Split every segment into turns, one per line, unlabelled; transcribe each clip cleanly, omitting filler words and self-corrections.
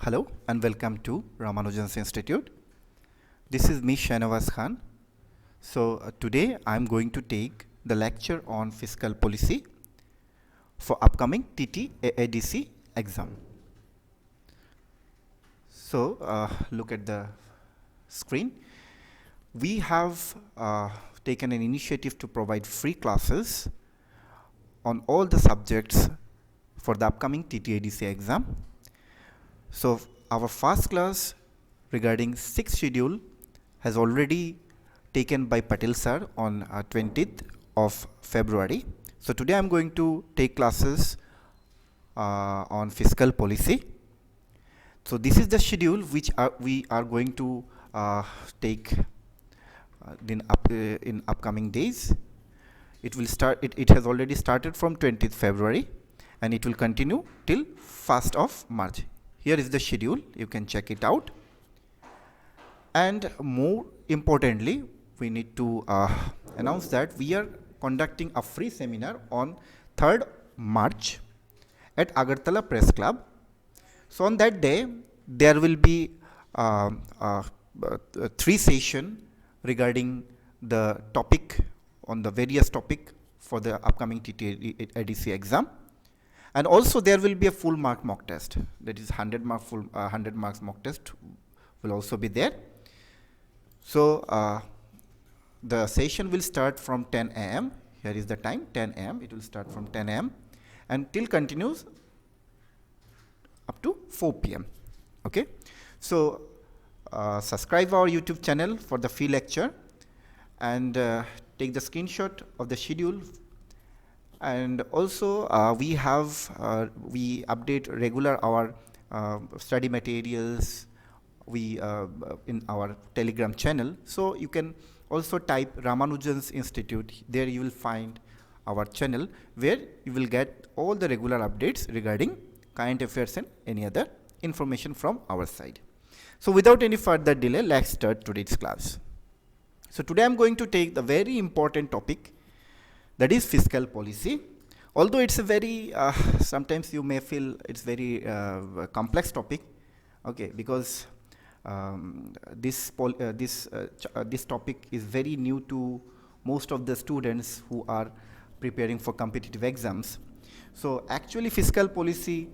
Hello and welcome to Ramanujan's Institute. This is me Shahnawaz Khan. Today I'm going to take the lecture on fiscal policy for upcoming TT-AADC exam. Look at the screen. We have taken an initiative to provide free classes on all the subjects for the upcoming TT-AADC exam. So our first class regarding 6th schedule has already taken by Patel sir on 20th of February. So today I'm going to take classes on fiscal policy. So this is the schedule which we are going to take in upcoming days. It will start. It has already started from 20th February, and it will continue till 1st of March. Here is the schedule. You can check it out. And more importantly, we need to announce that we are conducting a free seminar on 3rd March at Agartala Press Club. So on that day, there will be 3 sessions regarding the topic on the various topic for the upcoming TT-AADC exam. And also there will be a full mark mock test. That is 100 marks mock test will also be there. So the session will start from 10 a.m. Here is the time, 10 a.m. It will start from 10 a.m. and till continues up to 4 p.m. Okay. So subscribe our YouTube channel for the free lecture and take the screenshot of the schedule. And also we update regular our study materials in our Telegram channel. So you can also type Ramanujan's Institute. There you will find our channel where you will get all the regular updates regarding current affairs and any other information from our side. So without any further delay, let's start today's class. So today I'm going to take the very important topic, that is fiscal policy. Although it's a very sometimes you may feel it's very complex topic, okay, because this topic is very new to most of the students who are preparing for competitive exams. So actually fiscal policy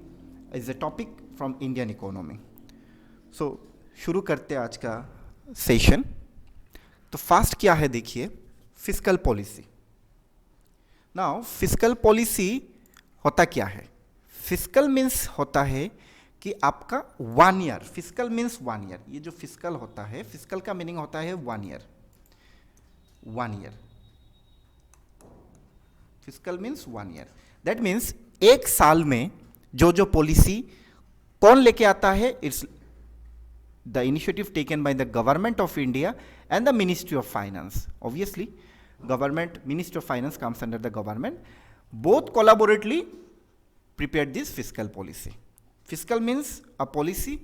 is a topic from Indian economy. So शुरू करते हैं आज का session. तो first क्या है देखिए, fiscal policy. Now fiscal policy होता क्या है? फिस्कल मीन्स होता है कि आपका 1 ईयर, फिस्कल मीन्स 1 ईयर. ये जो फिस्कल होता है, फिस्कल का मीनिंग होता है 1 year. 1 year, fiscal means 1 year. That means एक साल में जो पॉलिसी कौन लेके आता है? It's the initiative taken by the government of India and the Ministry of Finance. Obviously, Ministry of Finance comes under the government. Both collaboratively prepared this fiscal policy. Fiscal means a policy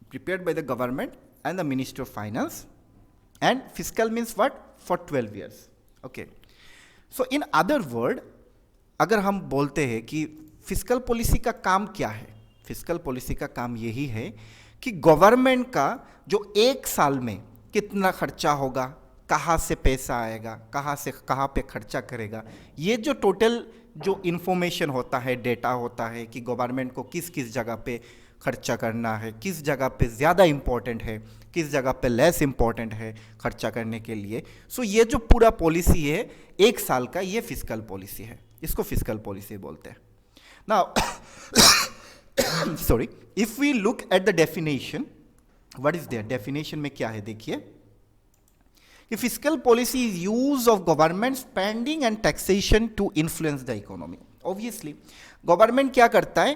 prepared by the government and the Ministry of Finance. And fiscal means what? For 12 years. Okay. So in other word, अगर हम बोलते हैं कि fiscal policy का काम क्या है? Fiscal policy का काम यही है कि गवर्नमेंट का जो एक साल में कितना खर्चा होगा, कहाँ से पैसा आएगा, कहाँ से कहाँ पे खर्चा करेगा, ये जो टोटल जो इन्फॉर्मेशन होता है, डेटा होता है कि गवर्नमेंट को किस किस जगह पे खर्चा करना है, किस जगह पे ज़्यादा इम्पोर्टेंट है, किस जगह पे लेस इम्पोर्टेंट है खर्चा करने के लिए. सो ये जो पूरा पॉलिसी है एक साल का, ये फिस्कल पॉलिसी है. इसको फिस्कल पॉलिसी बोलते हैं. Now sorry, if we look at the definition, what is there? Definition में क्या है देखिए कि fiscal policy is use of government spending and taxation to influence the economy. Obviously, government क्या करता है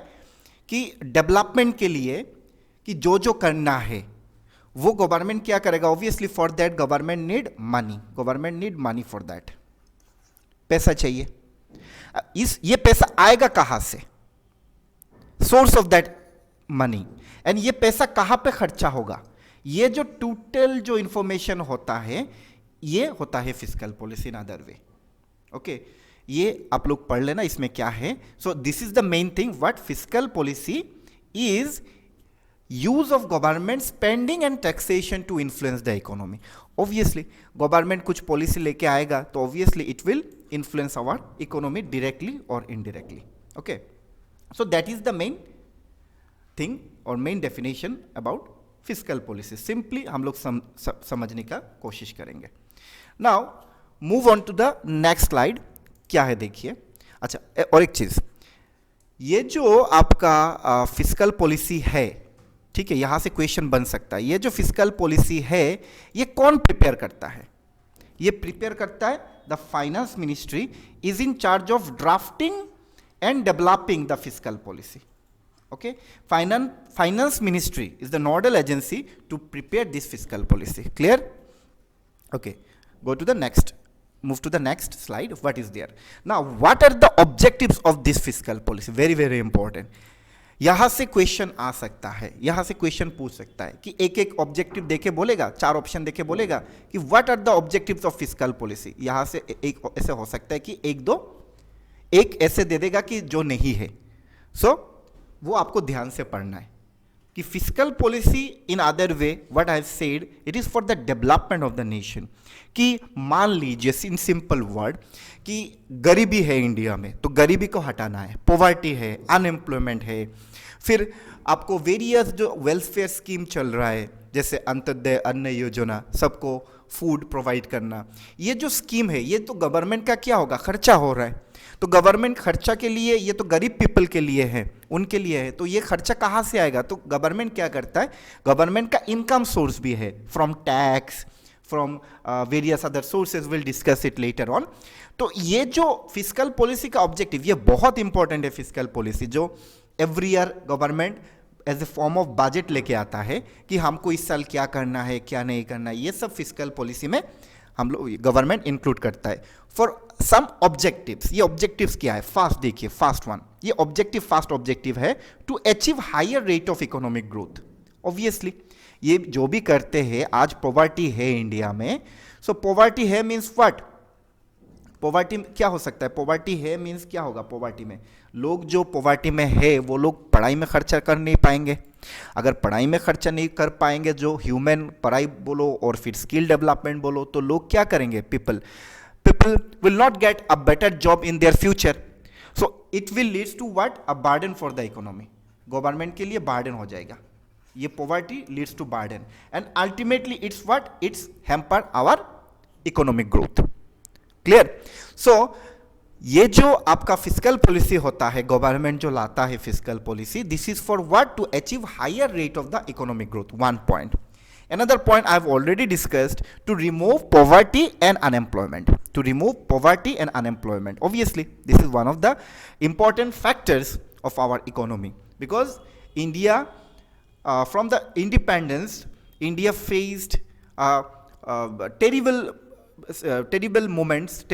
कि development के लिए कि जो करना है वो government क्या करेगा? Obviously for that government need money. Government need money for that. पैसा चाहिए. ये पैसा आएगा कहाँ से? Source of that money. And ये पैसा कहाँ पे खर्चा होगा? ये जो टोटल जो इंफॉर्मेशन होता है, ये होता है fiscal policy in other way. Okay, ये आप लोग पढ़ लेना इसमें क्या है. So this is the main thing. What fiscal policy is use of government spending and taxation to influence the economy. Obviously government कुछ पॉलिसी लेके आएगा तो obviously it will influence our economy directly और indirectly. Okay, so that is the main thing और main definition about fiscal policy. Simply हम लोग समझने का कोशिश करेंगे. Now move on to the next slide. क्या है देखिए. अच्छा, और एक चीज, ये जो आपका फिस्कल पॉलिसी है, ठीक है, यहां से क्वेश्चन बन सकता है, ये जो फिस्कल पॉलिसी है ये कौन प्रिपेयर करता है? ये प्रिपेयर करता है the finance ministry is in charge of drafting and developing the fiscal policy. Okay, finance ministry is the nodal agency to prepare this fiscal policy. Clear? Okay, go to the next, move to the next slide. What is there now? What are the objectives of this fiscal policy? Very very important. यहां से question आ सकता है, यहां से question पूछ सकता है कि एक एक ऑब्जेक्टिव देके बोलेगा, 4 ऑप्शन देके बोलेगा कि what are the objectives of fiscal policy. यहां से एक ऐसे हो सकता है कि एक ऐसे दे देगा कि जो नहीं है. सो वो आपको ध्यान से पढ़ना है कि fiscal policy in other way what I have said it is for the development of the nation. कि मान लीजिए इन सिंपल वर्ड कि गरीबी है इंडिया में तो गरीबी को हटाना है, पॉवर्टी है, अनएम्प्लॉयमेंट है, फिर आपको वेरियस जो वेलफेयर स्कीम चल रहा है जैसे अंत्योदय अन्न योजना, सबको फूड प्रोवाइड करना, ये जो स्कीम है ये तो गवर्नमेंट का क्या होगा, खर्चा हो रहा है. तो गवर्नमेंट खर्चा के लिए, ये तो गरीब पीपल के लिए है, उनके लिए है, तो ये खर्चा कहाँ से आएगा? तो गवर्नमेंट क्या करता है, गवर्नमेंट का इनकम सोर्स भी है from tax, from various other sources, will discuss it later on. तो ये जो फिस्कल पॉलिसी का ऑब्जेक्टिव, ये बहुत इंपॉर्टेंट है. फिस्कल पॉलिसी जो every year government as a form of budget लेके आता है कि हमको इस साल क्या करना है, क्या नहीं करना है, ये सब फिस्कल पॉलिसी में हम लोग गवर्नमेंट इंक्लूड करता है फॉर सम ऑब्जेक्टिव्स. ये ऑब्जेक्टिव्स क्या है? फास्ट देखिए, फास्ट वन, ये ऑब्जेक्टिव फास्ट ऑब्जेक्टिव है to achieve higher rate of economic growth. Obviously ये जो भी करते हैं, आज पॉवर्टी है इंडिया में, सो पॉवर्टी है मीन्स व्हाट? पॉवर्टी क्या हो सकता है? पॉवर्टी है मीन्स क्या होगा? पॉवर्टी में लोग जो पॉवर्टी में है वो लोग पढ़ाई में खर्चा कर नहीं पाएंगे. अगर पढ़ाई में खर्चा नहीं कर पाएंगे, जो ह्यूमन पढ़ाई बोलो और फिर स्किल डेवलपमेंट बोलो, तो लोग क्या करेंगे? People will not get a better job in their future. So it will leads to what? A burden for the economy. Government के लिए बर्डन हो जाएगा. ये poverty leads to burden and ultimately it's what? It's hamper our economic growth. Clear? So ये जो आपका fiscal policy होता है, गवर्नमेंट जो लाता है fiscal policy, this is for what? To achieve higher rate of the economic growth. One point. Another point I have already discussed, to remove poverty and unemployment. To remove poverty and unemployment. Obviously, this is one of the important factors of our economy because India, from the independence, India faced terrible moments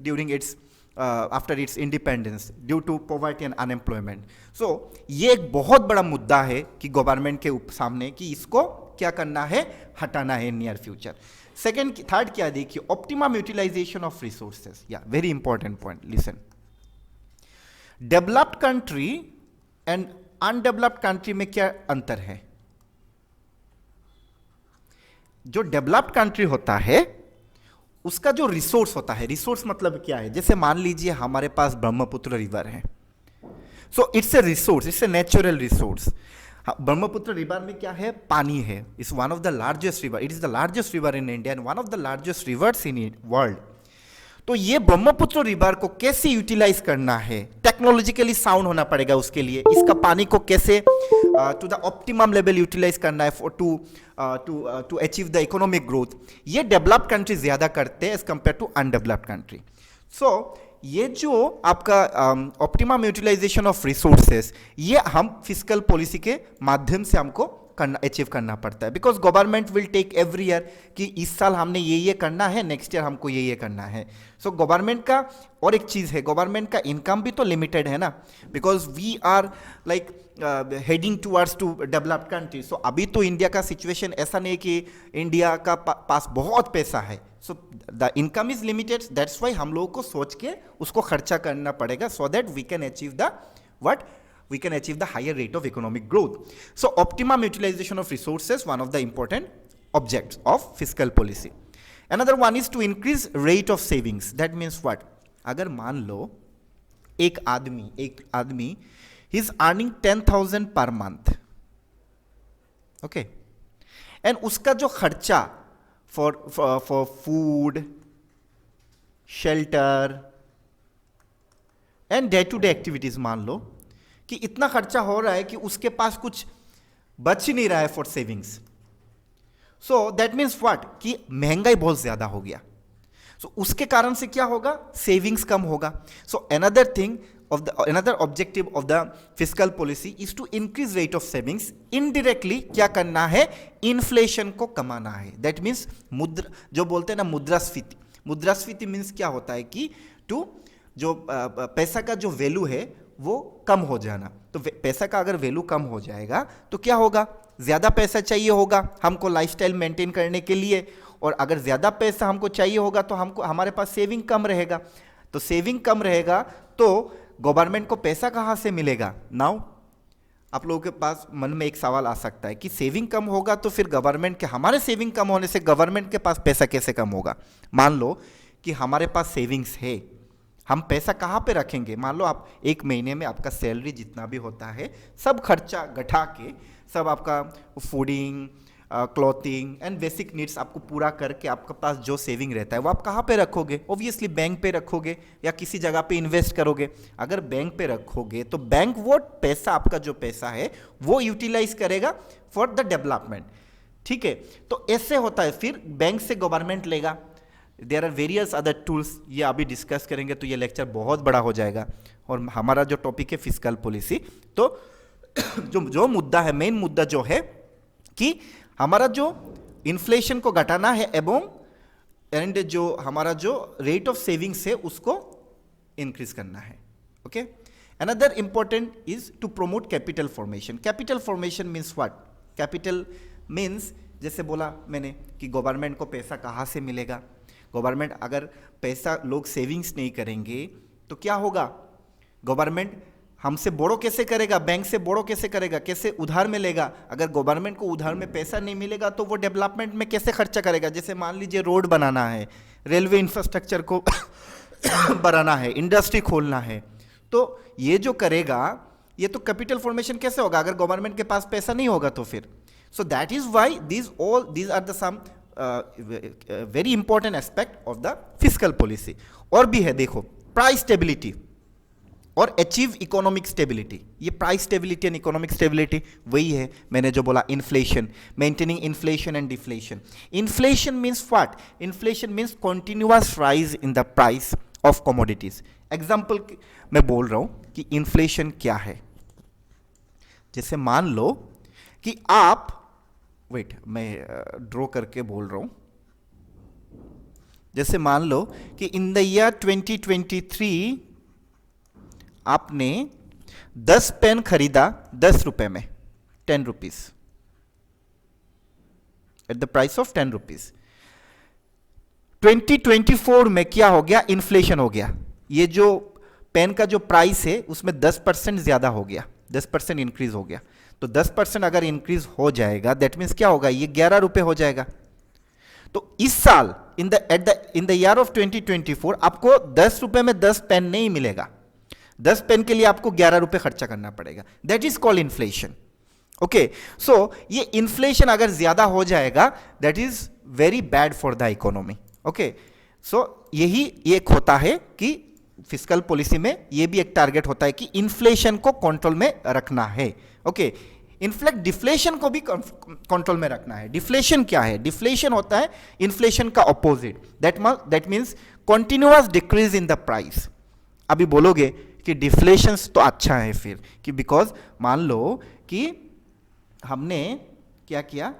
during its after its independence due to poverty and unemployment. So ये एक बहुत बड़ा मुद्दा है कि government के सामने कि इसको क्या करना है, हटाना है नियर फ्यूचर. सेकेंड, थर्ड क्या देखिए, ऑप्टिमम यूटिलाइजेशन ऑफ रिसोर्सेज. या very important point, listen. Developed country and undeveloped country में क्या अंतर है? जो डेवलप्ड कंट्री होता है उसका जो रिसोर्स होता है, रिसोर्स मतलब क्या है? जैसे मान लीजिए हमारे पास ब्रह्मपुत्र रिवर है, so it's a resource, it's a natural resource. Brahmaputra river में क्या है? पानी है. It's one of the largest river, it is the largest river in India and one of the largest reverse in world. तो ये Brahmaputra river को कैसे utilise करना है, टेक्नोलॉजिकली साउंड होना पड़ेगा उसके लिए. इसका पानी को कैसे to the optimum level utilize करना है to achieve the economic growth, ये डेवलप्ड कंट्री ज्यादा करते हैं as compare to undeveloped country. So ये जो आपका ऑप्टिमम यूटिलाइजेशन ऑफ रिसोर्सेस, ये हम फिस्कल पॉलिसी के माध्यम से हमको अचीव करना पड़ता है. Because government will take every year कि इस साल हमने ये करना है, नेक्स्ट ईयर हमको ये करना है. सो गवर्नमेंट का और एक चीज़ है, गवर्नमेंट का इनकम भी तो लिमिटेड है ना, because we are like heading towards to developed country. So अभी तो इंडिया का सिचुएशन ऐसा नहीं कि इंडिया का पास बहुत पैसा है. So the income is limited, that's why हम लोगों को सोच के उसको खर्चा करना पड़ेगा, so that we can achieve the what we can achieve the higher rate of economic growth. So optimum utilization of resources, one of the important objects of fiscal policy. Another one is to increase rate of savings. That means what? अगर मान लो एक आदमी he is earning 10,000 per month, okay, and उसका जो खर्चा for food, shelter and day to day activities, मान लो कि इतना खर्चा हो रहा है कि उसके पास कुछ बच ही नहीं रहा है for savings. So that means what कि महंगाई बहुत ज्यादा हो गया. सो उसके कारण से क्या होगा? सेविंग्स कम होगा. So another thing another objective of the fiscal policy is to increase rate of savings. Indirectly क्या करना है? इन्फ्लेशन को कमाना है. दैट मीन्स जो बोलते हैं ना मुद्रास्फीति. मुद्रास्फीति मीन्स क्या होता है कि जो पैसा का जो वैल्यू है वो कम हो जाना. तो पैसा का अगर वैल्यू कम हो जाएगा तो क्या होगा? ज़्यादा पैसा चाहिए होगा हमको लाइफस्टाइल मेंटेन करने के लिए, और अगर ज़्यादा पैसा हमको चाहिए होगा तो हमारे पास सेविंग कम रहेगा. तो सेविंग कम रहेगा तो गवर्नमेंट को पैसा कहाँ से मिलेगा? नाउ आप लोगों के पास मन में एक सवाल आ सकता है कि सेविंग कम होगा तो फिर हमारे सेविंग कम होने से गवर्नमेंट के पास पैसा कैसे कम होगा? मान लो कि हमारे पास सेविंग्स है, हम पैसा कहाँ पे रखेंगे? मान लो आप एक महीने में आपका सैलरी जितना भी होता है सब खर्चा घटा के, सब आपका fooding, clothing and basic needs आपको पूरा करके आपके पास जो सेविंग रहता है वो आप कहाँ पे रखोगे? ऑब्वियसली बैंक पे रखोगे या किसी जगह पे इन्वेस्ट करोगे. अगर बैंक पे रखोगे तो बैंक वो पैसा, आपका जो पैसा है वो यूटिलाइज करेगा फॉर द डेवलपमेंट. ठीक है, तो ऐसे होता है. फिर बैंक से गवर्नमेंट लेगा. There are various other tools, ये अभी डिस्कस करेंगे तो ये लेक्चर बहुत बड़ा हो जाएगा. और हमारा जो टॉपिक है फिस्कल पॉलिसी, तो जो मुद्दा है, मेन मुद्दा जो है कि हमारा जो इन्फ्लेशन को घटाना है एंड जो हमारा जो रेट ऑफ सेविंग्स है उसको इंक्रीज करना है. Okay, another important is to promote capital formation. Capital formation means what? Capital means जैसे बोला मैंने कि गवर्नमेंट को पैसा कहाँ से मिलेगा? गवर्नमेंट अगर पैसा लोग सेविंग्स नहीं करेंगे तो क्या होगा? गवर्नमेंट हमसे बोरो कैसे करेगा? बैंक से बोरो कैसे करेगा? कैसे उधार में लेगा? अगर गवर्नमेंट को उधार में पैसा नहीं मिलेगा तो वो डेवलपमेंट में कैसे खर्चा करेगा? जैसे मान लीजिए रोड बनाना है, रेलवे इंफ्रास्ट्रक्चर को बनाना है, इंडस्ट्री खोलना है, तो ये जो करेगा ये तो कैपिटल फॉर्मेशन कैसे होगा अगर गवर्नमेंट के पास पैसा नहीं होगा तो फिर. So that is why these are the some very important aspect of the fiscal policy. और भी है, देखो, प्राइस स्टेबिलिटी और अचीव इकोनॉमिक स्टेबिलिटी. ये price stability and economic stability वही है मैंने जो बोला, inflation, maintaining inflation and deflation. Inflation means what? Inflation means continuous rise in the price of commodities. Example मैं बोल रहा हूं कि इन्फ्लेशन क्या है. जैसे मान लो कि आप, वेट मैं ड्रॉ करके बोल रहा हूं. जैसे मान लो कि इन द ईयर 2023 आपने 10 पेन खरीदा 10 रुपए में, 10 rupees, at the price of 10 rupees. 2024 में क्या हो गया? इन्फ्लेशन हो गया. ये जो पेन का जो प्राइस है उसमें 10% ज्यादा हो गया, 10% इंक्रीज हो गया. तो 10% अगर इंक्रीज हो जाएगा दैट मीन्स क्या होगा? ये 11 रुपए हो जाएगा. तो इस साल इन द ईयर ऑफ 2024 आपको 10 रुपए में 10 पेन नहीं मिलेगा. 10 पेन के लिए आपको 11 रुपए खर्चा करना पड़ेगा. That is called inflation. Okay, so ये इन्फ्लेशन अगर ज्यादा हो जाएगा that is very bad for the economy. Okay, so यही एक होता है कि फिस्कल पॉलिसी में ये भी एक टारगेट होता है कि इन्फ्लेशन को कंट्रोल में रखना है. ओके, इनफैक्ट डिफ्लेशन को भी कंट्रोल में रखना है. डिफ्लेशन क्या है? डिफ्लेशन होता है इन्फ्लेशन का opposite. That means continuous decrease in the price. अभी बोलोगे कि डिफ्लेशन तो अच्छा है फिर, कि बिकॉज मान लो कि हमने क्या किया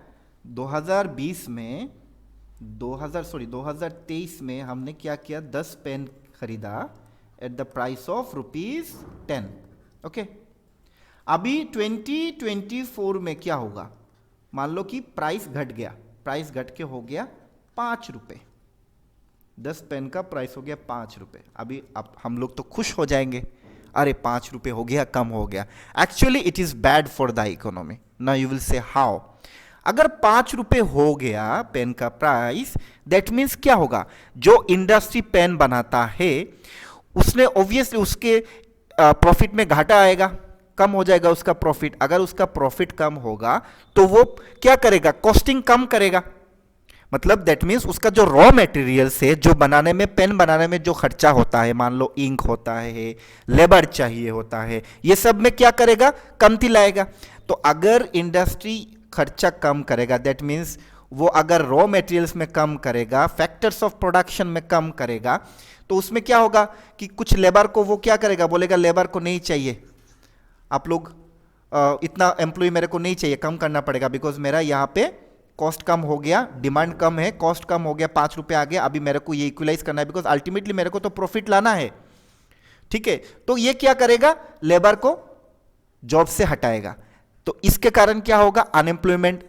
2023 में हमने क्या किया? 10 पेन खरीदा at the price of ₹10. Okay, अभी 2024 में क्या होगा? मान लो कि प्राइस घट गया, प्राइस घट के हो गया 5 रुपए. 10 पेन का प्राइस हो गया 5 रुपए. अभी अब हम लोग तो खुश हो जाएंगे. अरे 5 रुपये हो गया, कम हो गया. Actually it is bad for the economy. Now you will say how. अगर 5 रुपये हो गया पेन का प्राइस, दैट मीन्स क्या होगा, जो इंडस्ट्री पेन बनाता है उसने ऑब्वियसली उसके प्रॉफिट में घाटा आएगा, कम हो जाएगा उसका प्रॉफिट. अगर उसका प्रॉफिट कम होगा तो वो क्या करेगा, कॉस्टिंग कम करेगा. मतलब दैट मीन्स उसका जो रॉ मटेरियल से जो बनाने में, पेन बनाने में जो खर्चा होता है, मान लो इंक होता है, लेबर चाहिए होता है, ये सब में क्या करेगा, कमती लाएगा. तो अगर इंडस्ट्री खर्चा कम करेगा, दैट मीन्स वो अगर रॉ मटेरियल्स में कम करेगा, फैक्टर्स ऑफ प्रोडक्शन में कम करेगा, तो उसमें क्या होगा कि कुछ लेबर को वो क्या करेगा, बोलेगा लेबर को नहीं चाहिए, आप लोग इतना एम्प्लॉय मेरे को नहीं चाहिए, कम करना पड़ेगा, बिकॉज मेरा यहाँ पे कॉस्ट कम हो गया, डिमांड कम है, कॉस्ट कम हो गया, 5 रुपये आ गया, अभी मेरे को ये इक्वलाइज करना है, बिकॉज अल्टीमेटली मेरे को तो प्रॉफिट लाना है. ठीक है, तो ये क्या करेगा, लेबर को जॉब से हटाएगा. तो इसके कारण क्या होगा, अनएम्प्लॉयमेंट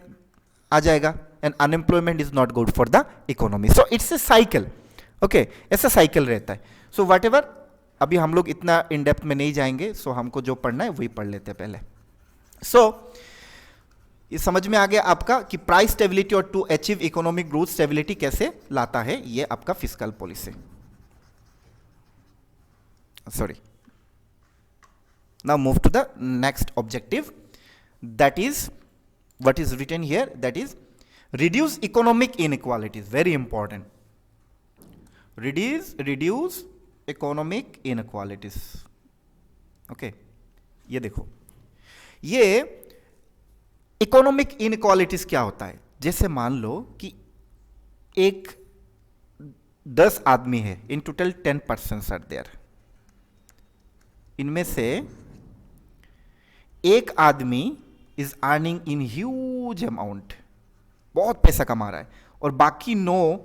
आ जाएगा, and unemployment is not good for the economy. So it's a cycle. Okay, ऐसा साइकिल रहता है. सो वट एवर, अभी हम लोग इतना इन डेप्थ में नहीं जाएंगे. सो हमको जो पढ़ना है वही पढ़ लेते हैं पहले. सो ये समझ में आ गया आपका कि प्राइस स्टेबिलिटी और to achieve economic growth stability कैसे लाता है, ये आपका fiscal policy. Sorry, now move to the next objective, that is what is written here, that is reduce economic inequalities. Very important, reduce economic inequalities. Okay, ये देखो, ये economic inequalities क्या होता है. जैसे मान लो कि एक 10 आदमी है, in total 10 persons are there. इनमें से एक आदमी is earning in huge amount, बहुत पैसा कमा रहा है, और बाकी 9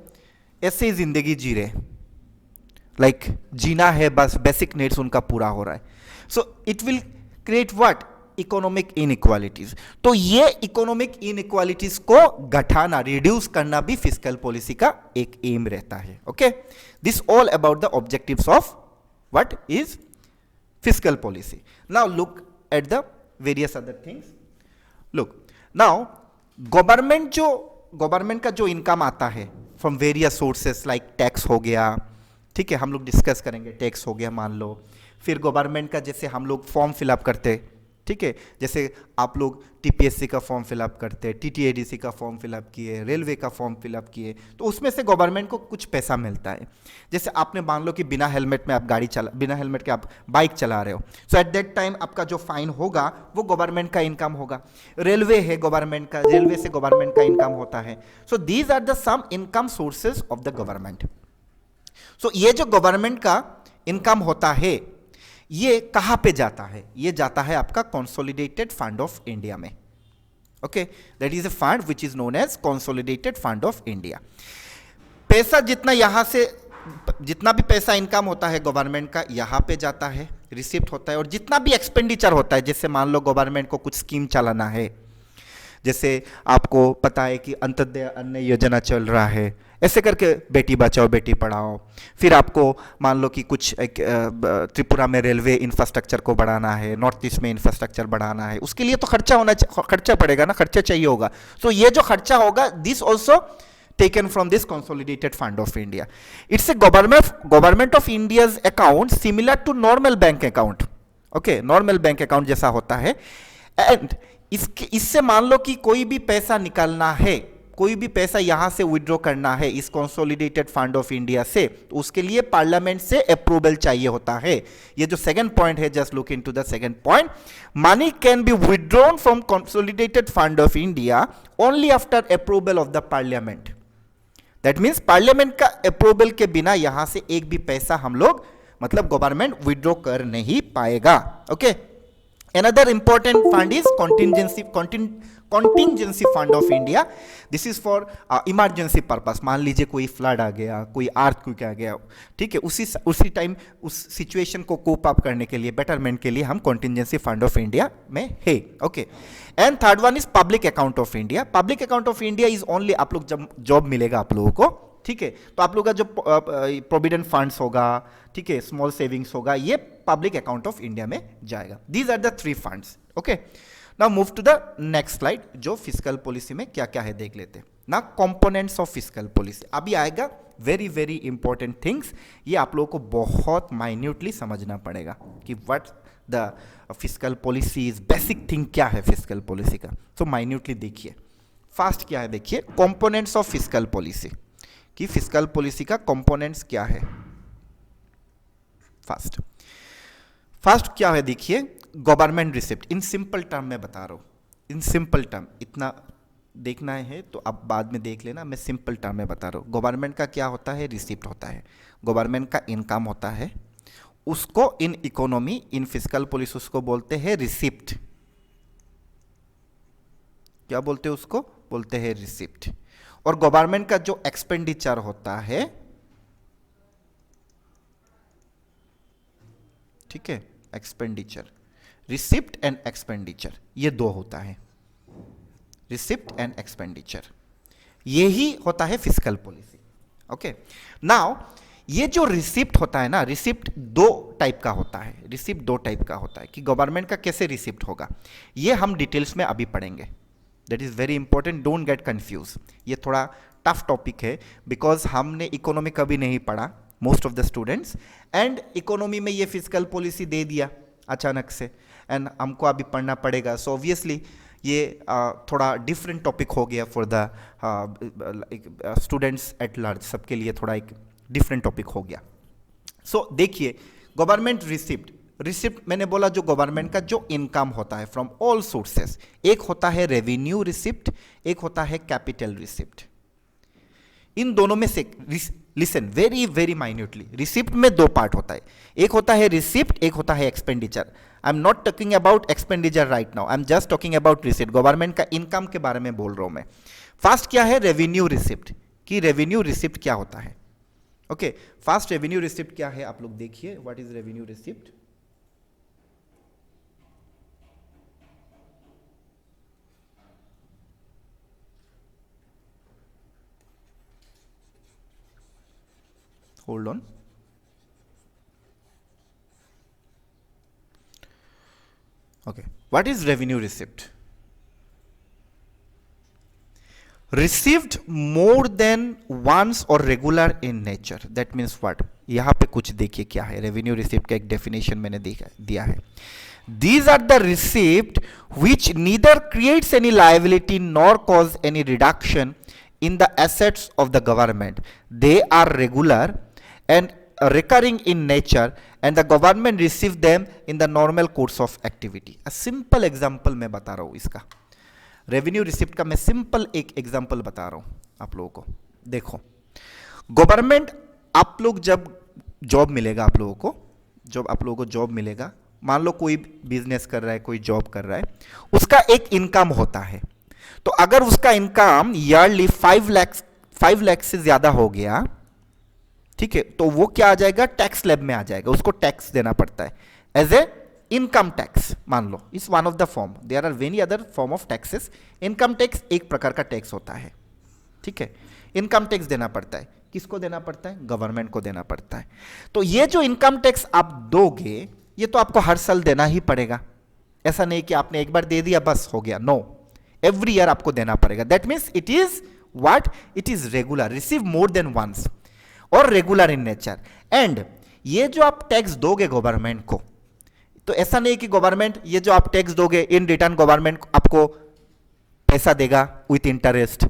ऐसे ही जिंदगी जी रहे, लाइक जीना है बस, बेसिक नीड्स उनका पूरा हो रहा है. सो it will create what, economic inequalities. तो ये इकोनॉमिक इनइक्वालिटीज को घटाना, रिड्यूस करना भी फिस्कल पॉलिसी का एक एम रहता है. Okay, this all about the objectives of what is fiscal policy. Now look at the various other things. Look now, government का जो इनकम आता है from various sources, like tax हो गया, ठीक है, हम लोग डिस्कस करेंगे, टैक्स हो गया मान लो. फिर गवर्नमेंट का जैसे हम लोग फॉर्म फिलअप करते, ठीक है, जैसे आप लोग टीपीएससी का फॉर्म फिलअप करते, टीटीएडीसी का फॉर्म फिलअप किए, रेलवे का फॉर्म फिलअप किए, तो उसमें से गवर्नमेंट को कुछ पैसा मिलता है. जैसे आपने मान लो कि बिना हेलमेट में आप बिना हेलमेट के आप बाइक चला रहे हो, सो एट दैट टाइम आपका जो फाइन होगा वो गवर्नमेंट का इनकम होगा. रेलवे है गवर्नमेंट का, रेलवे से गवर्नमेंट का इनकम होता है. So these are the some income sources of the government. So ये जो गवर्नमेंट का इनकम होता है, ये कहां पे जाता है, ये जाता है आपका कंसोलिडेटेड फंड ऑफ इंडिया में. Okay, that is a fund which is known as consolidated fund of India. पैसा जितना यहां से, जितना भी पैसा इनकम होता है गवर्नमेंट का, यहां पे जाता है, रिसिप्ट होता है. और जितना भी एक्सपेंडिचर होता है, जैसे मान लो गवर्नमेंट को कुछ स्कीम चलाना है, जैसे आपको पता है कि अंत्योदय अन्न योजना चल रहा है, ऐसे करके बेटी बचाओ बेटी पढ़ाओ. फिर आपको मान लो कि कुछ त्रिपुरा में रेलवे इंफ्रास्ट्रक्चर को बढ़ाना है, नॉर्थ ईस्ट में इंफ्रास्ट्रक्चर बढ़ाना है, उसके लिए तो खर्चा पड़ेगा ना, खर्चा चाहिए होगा. सो ये जो खर्चा होगा, this also taken from this consolidated fund of India. It's a government of India's account similar to normal bank account. Okay, normal bank account जैसा होता है. एंड इससे मान लो कि कोई भी पैसा निकालना है, कोई भी पैसा यहां से विड्रॉ करना है इस कंसोलिडेटेड फंड ऑफ इंडिया से, तो उसके लिए पार्लियामेंट से अप्रूवल चाहिए होता है. ये जो सेकंड पॉइंट है, just look into the second point. Money can be withdrawn from consolidated fund of India only after approval of the parliament. That means parliament का अप्रूवल के बिना यहां से एक भी पैसा हम लोग, मतलब गवर्नमेंट विड्रॉ कर नहीं पाएगा. Okay, another important fund is contingency fund of India. This is for emergency purpose. मान लीजिए कोई फ्लड आ गया, कोई अर्थक्वेक आ गया, ठीक है, उसी टाइम उस सिचुएशन को कोप अप करने के लिए, बेटरमेंट के लिए हम कॉन्टिजेंसी फंड ऑफ इंडिया में है. Okay, and third one is public account of India. Public account of India is only, आप लोग जब जॉब मिलेगा आप लोगों को, ठीक है, तो आप लोग का जो प्रोविडेंट फंड्स होगा, ठीक है, स्मॉल सेविंग्स होगा, ये पब्लिक अकाउंट ऑफ इंडिया में जाएगा. These are the 3 funds. Okay, now move to the next slide, जो फिस्कल पॉलिसी में क्या क्या है देख लेते हैं ना. कंपोनेंट्स ऑफ फिस्कल पॉलिसी अभी आएगा. वेरी वेरी इंपॉर्टेंट थिंग्स, ये आप लोगों को बहुत माइन्यूटली समझना पड़ेगा कि what the fiscal policy is, basic thing क्या है फिस्कल पॉलिसी का. तो माइन्यूटली देखिए. फास्ट क्या है देखिए, कंपोनेंट्स ऑफ फिस्कल पॉलिसी, कि फिस्कल पॉलिसी का कंपोनेंट्स क्या है. फास्ट क्या है देखिए, government receipt. In simple term में बता रहा हूं, इन सिंपल टर्म. इतना देखना है तो अब बाद में देख लेना, मैं सिंपल टर्म में बता रहा हूं. गवर्नमेंट का क्या होता है, रिसिप्ट होता है. गवर्नमेंट का इनकम होता है, उसको in economy, in fiscal policy उसको बोलते हैं रिसिप्ट. क्या बोलते हैं उसको, बोलते हैं रिसिप्ट. और गवर्नमेंट का जो एक्सपेंडिचर होता है, ठीक है, एक्सपेंडिचर, रिसिप्ट एंड एक्सपेंडिचर, ये दो होता है, रिसिप्ट एंड एक्सपेंडिचर. यही होता है फिस्कल पॉलिसी. ओके, नाउ ये जो रिसिप्ट होता है ना, रिसिप्ट 2 टाइप का होता है. रिसिप्ट 2 टाइप का होता है कि गवर्नमेंट का कैसे रिसिप्ट होगा, ये हम डिटेल्स में अभी पढ़ेंगे. That is very important, don't get confuse. ये थोड़ा टफ टॉपिक है बिकॉज हमने इकोनॉमी कभी नहीं पढ़ा, most of the students, and economy में ये फिस्कल पॉलिसी दे दिया अचानक से, एंड हमको अभी पढ़ना पड़ेगा. सो ऑब्वियसली ये थोड़ा डिफरेंट टॉपिक हो गया for the students at large, सबके लिए थोड़ा एक डिफरेंट टॉपिक हो गया. सो देखिए, गवर्नमेंट रिसिप्ट, रिसिप्ट मैंने बोला जो गवर्नमेंट का जो इनकम होता है फ्रॉम ऑल सोर्सेस. एक होता है रेवेन्यू रिसिप्ट, एक होता है कैपिटल रिसिप्ट. इन दोनों में से listen very very minutely, receipt में 2 पार्ट होता है. एक होता है रिसिप्ट, एक होता है expenditure. I am not talking about expenditure right now, I am just talking about receipt. Government का इनकम के बारे में बोल रहा हूं मैं. फर्स्ट क्या है, रेवेन्यू रिसिप्ट, कि रेवेन्यू रिसिप्ट क्या होता है. ओके, फर्स्ट रेवेन्यू रिसिप्ट क्या है, आप लोग देखिए, what is revenue receipt. Hold on. Okay, what is revenue receipt? Received more than once or regular in nature. That means what? यहाँ पे कुछ देखिए क्या है. रेवेन्यू रिसिप्ट का एक डेफिनेशन मैंने दिया है. These are the receipt which neither creates any liability nor cause any reduction in the assets of the government. They are regular and recurring in nature and the government receive them in the normal course of activity. A simple example मैं बता रहा हूँ इसका. Revenue receipt का मैं simple एक example बता रहा हूं आप लोगों को. देखो, गवर्नमेंट, आप लोग जब जॉब मिलेगा, आप लोगों को जॉब मिलेगा, मान लो कोई बिजनेस कर रहा है, कोई जॉब कर रहा है, उसका एक इनकम होता है. तो अगर उसका इनकम ईयरली 5 लाख से ज्यादा हो गया, ठीक है, तो वो क्या आ जाएगा, टैक्स स्लैब में आ जाएगा. उसको टैक्स देना पड़ता है एज ए इनकम टैक्स. मान लो इस one of the form, there are many other form of taxes. Income tax एक प्रकार का टैक्स होता है, ठीक है. इनकम टैक्स देना पड़ता है. किसको देना पड़ता है, गवर्नमेंट को देना पड़ता है. तो ये जो इनकम टैक्स आप दोगे, ये तो आपको हर साल देना ही पड़ेगा. ऐसा नहीं कि आपने एक बार दे दिया बस हो गया. नो, एवरी ईयर आपको देना पड़ेगा. That means it is what, it is regular, receive more than once और रेगुलर इन नेचर. एंड ये जो आप टैक्स दोगे गवर्नमेंट को, तो ऐसा नहीं कि गवर्नमेंट, ये जो आप टैक्स दोगे इन रिटर्न गवर्नमेंट आपको पैसा देगा with interest.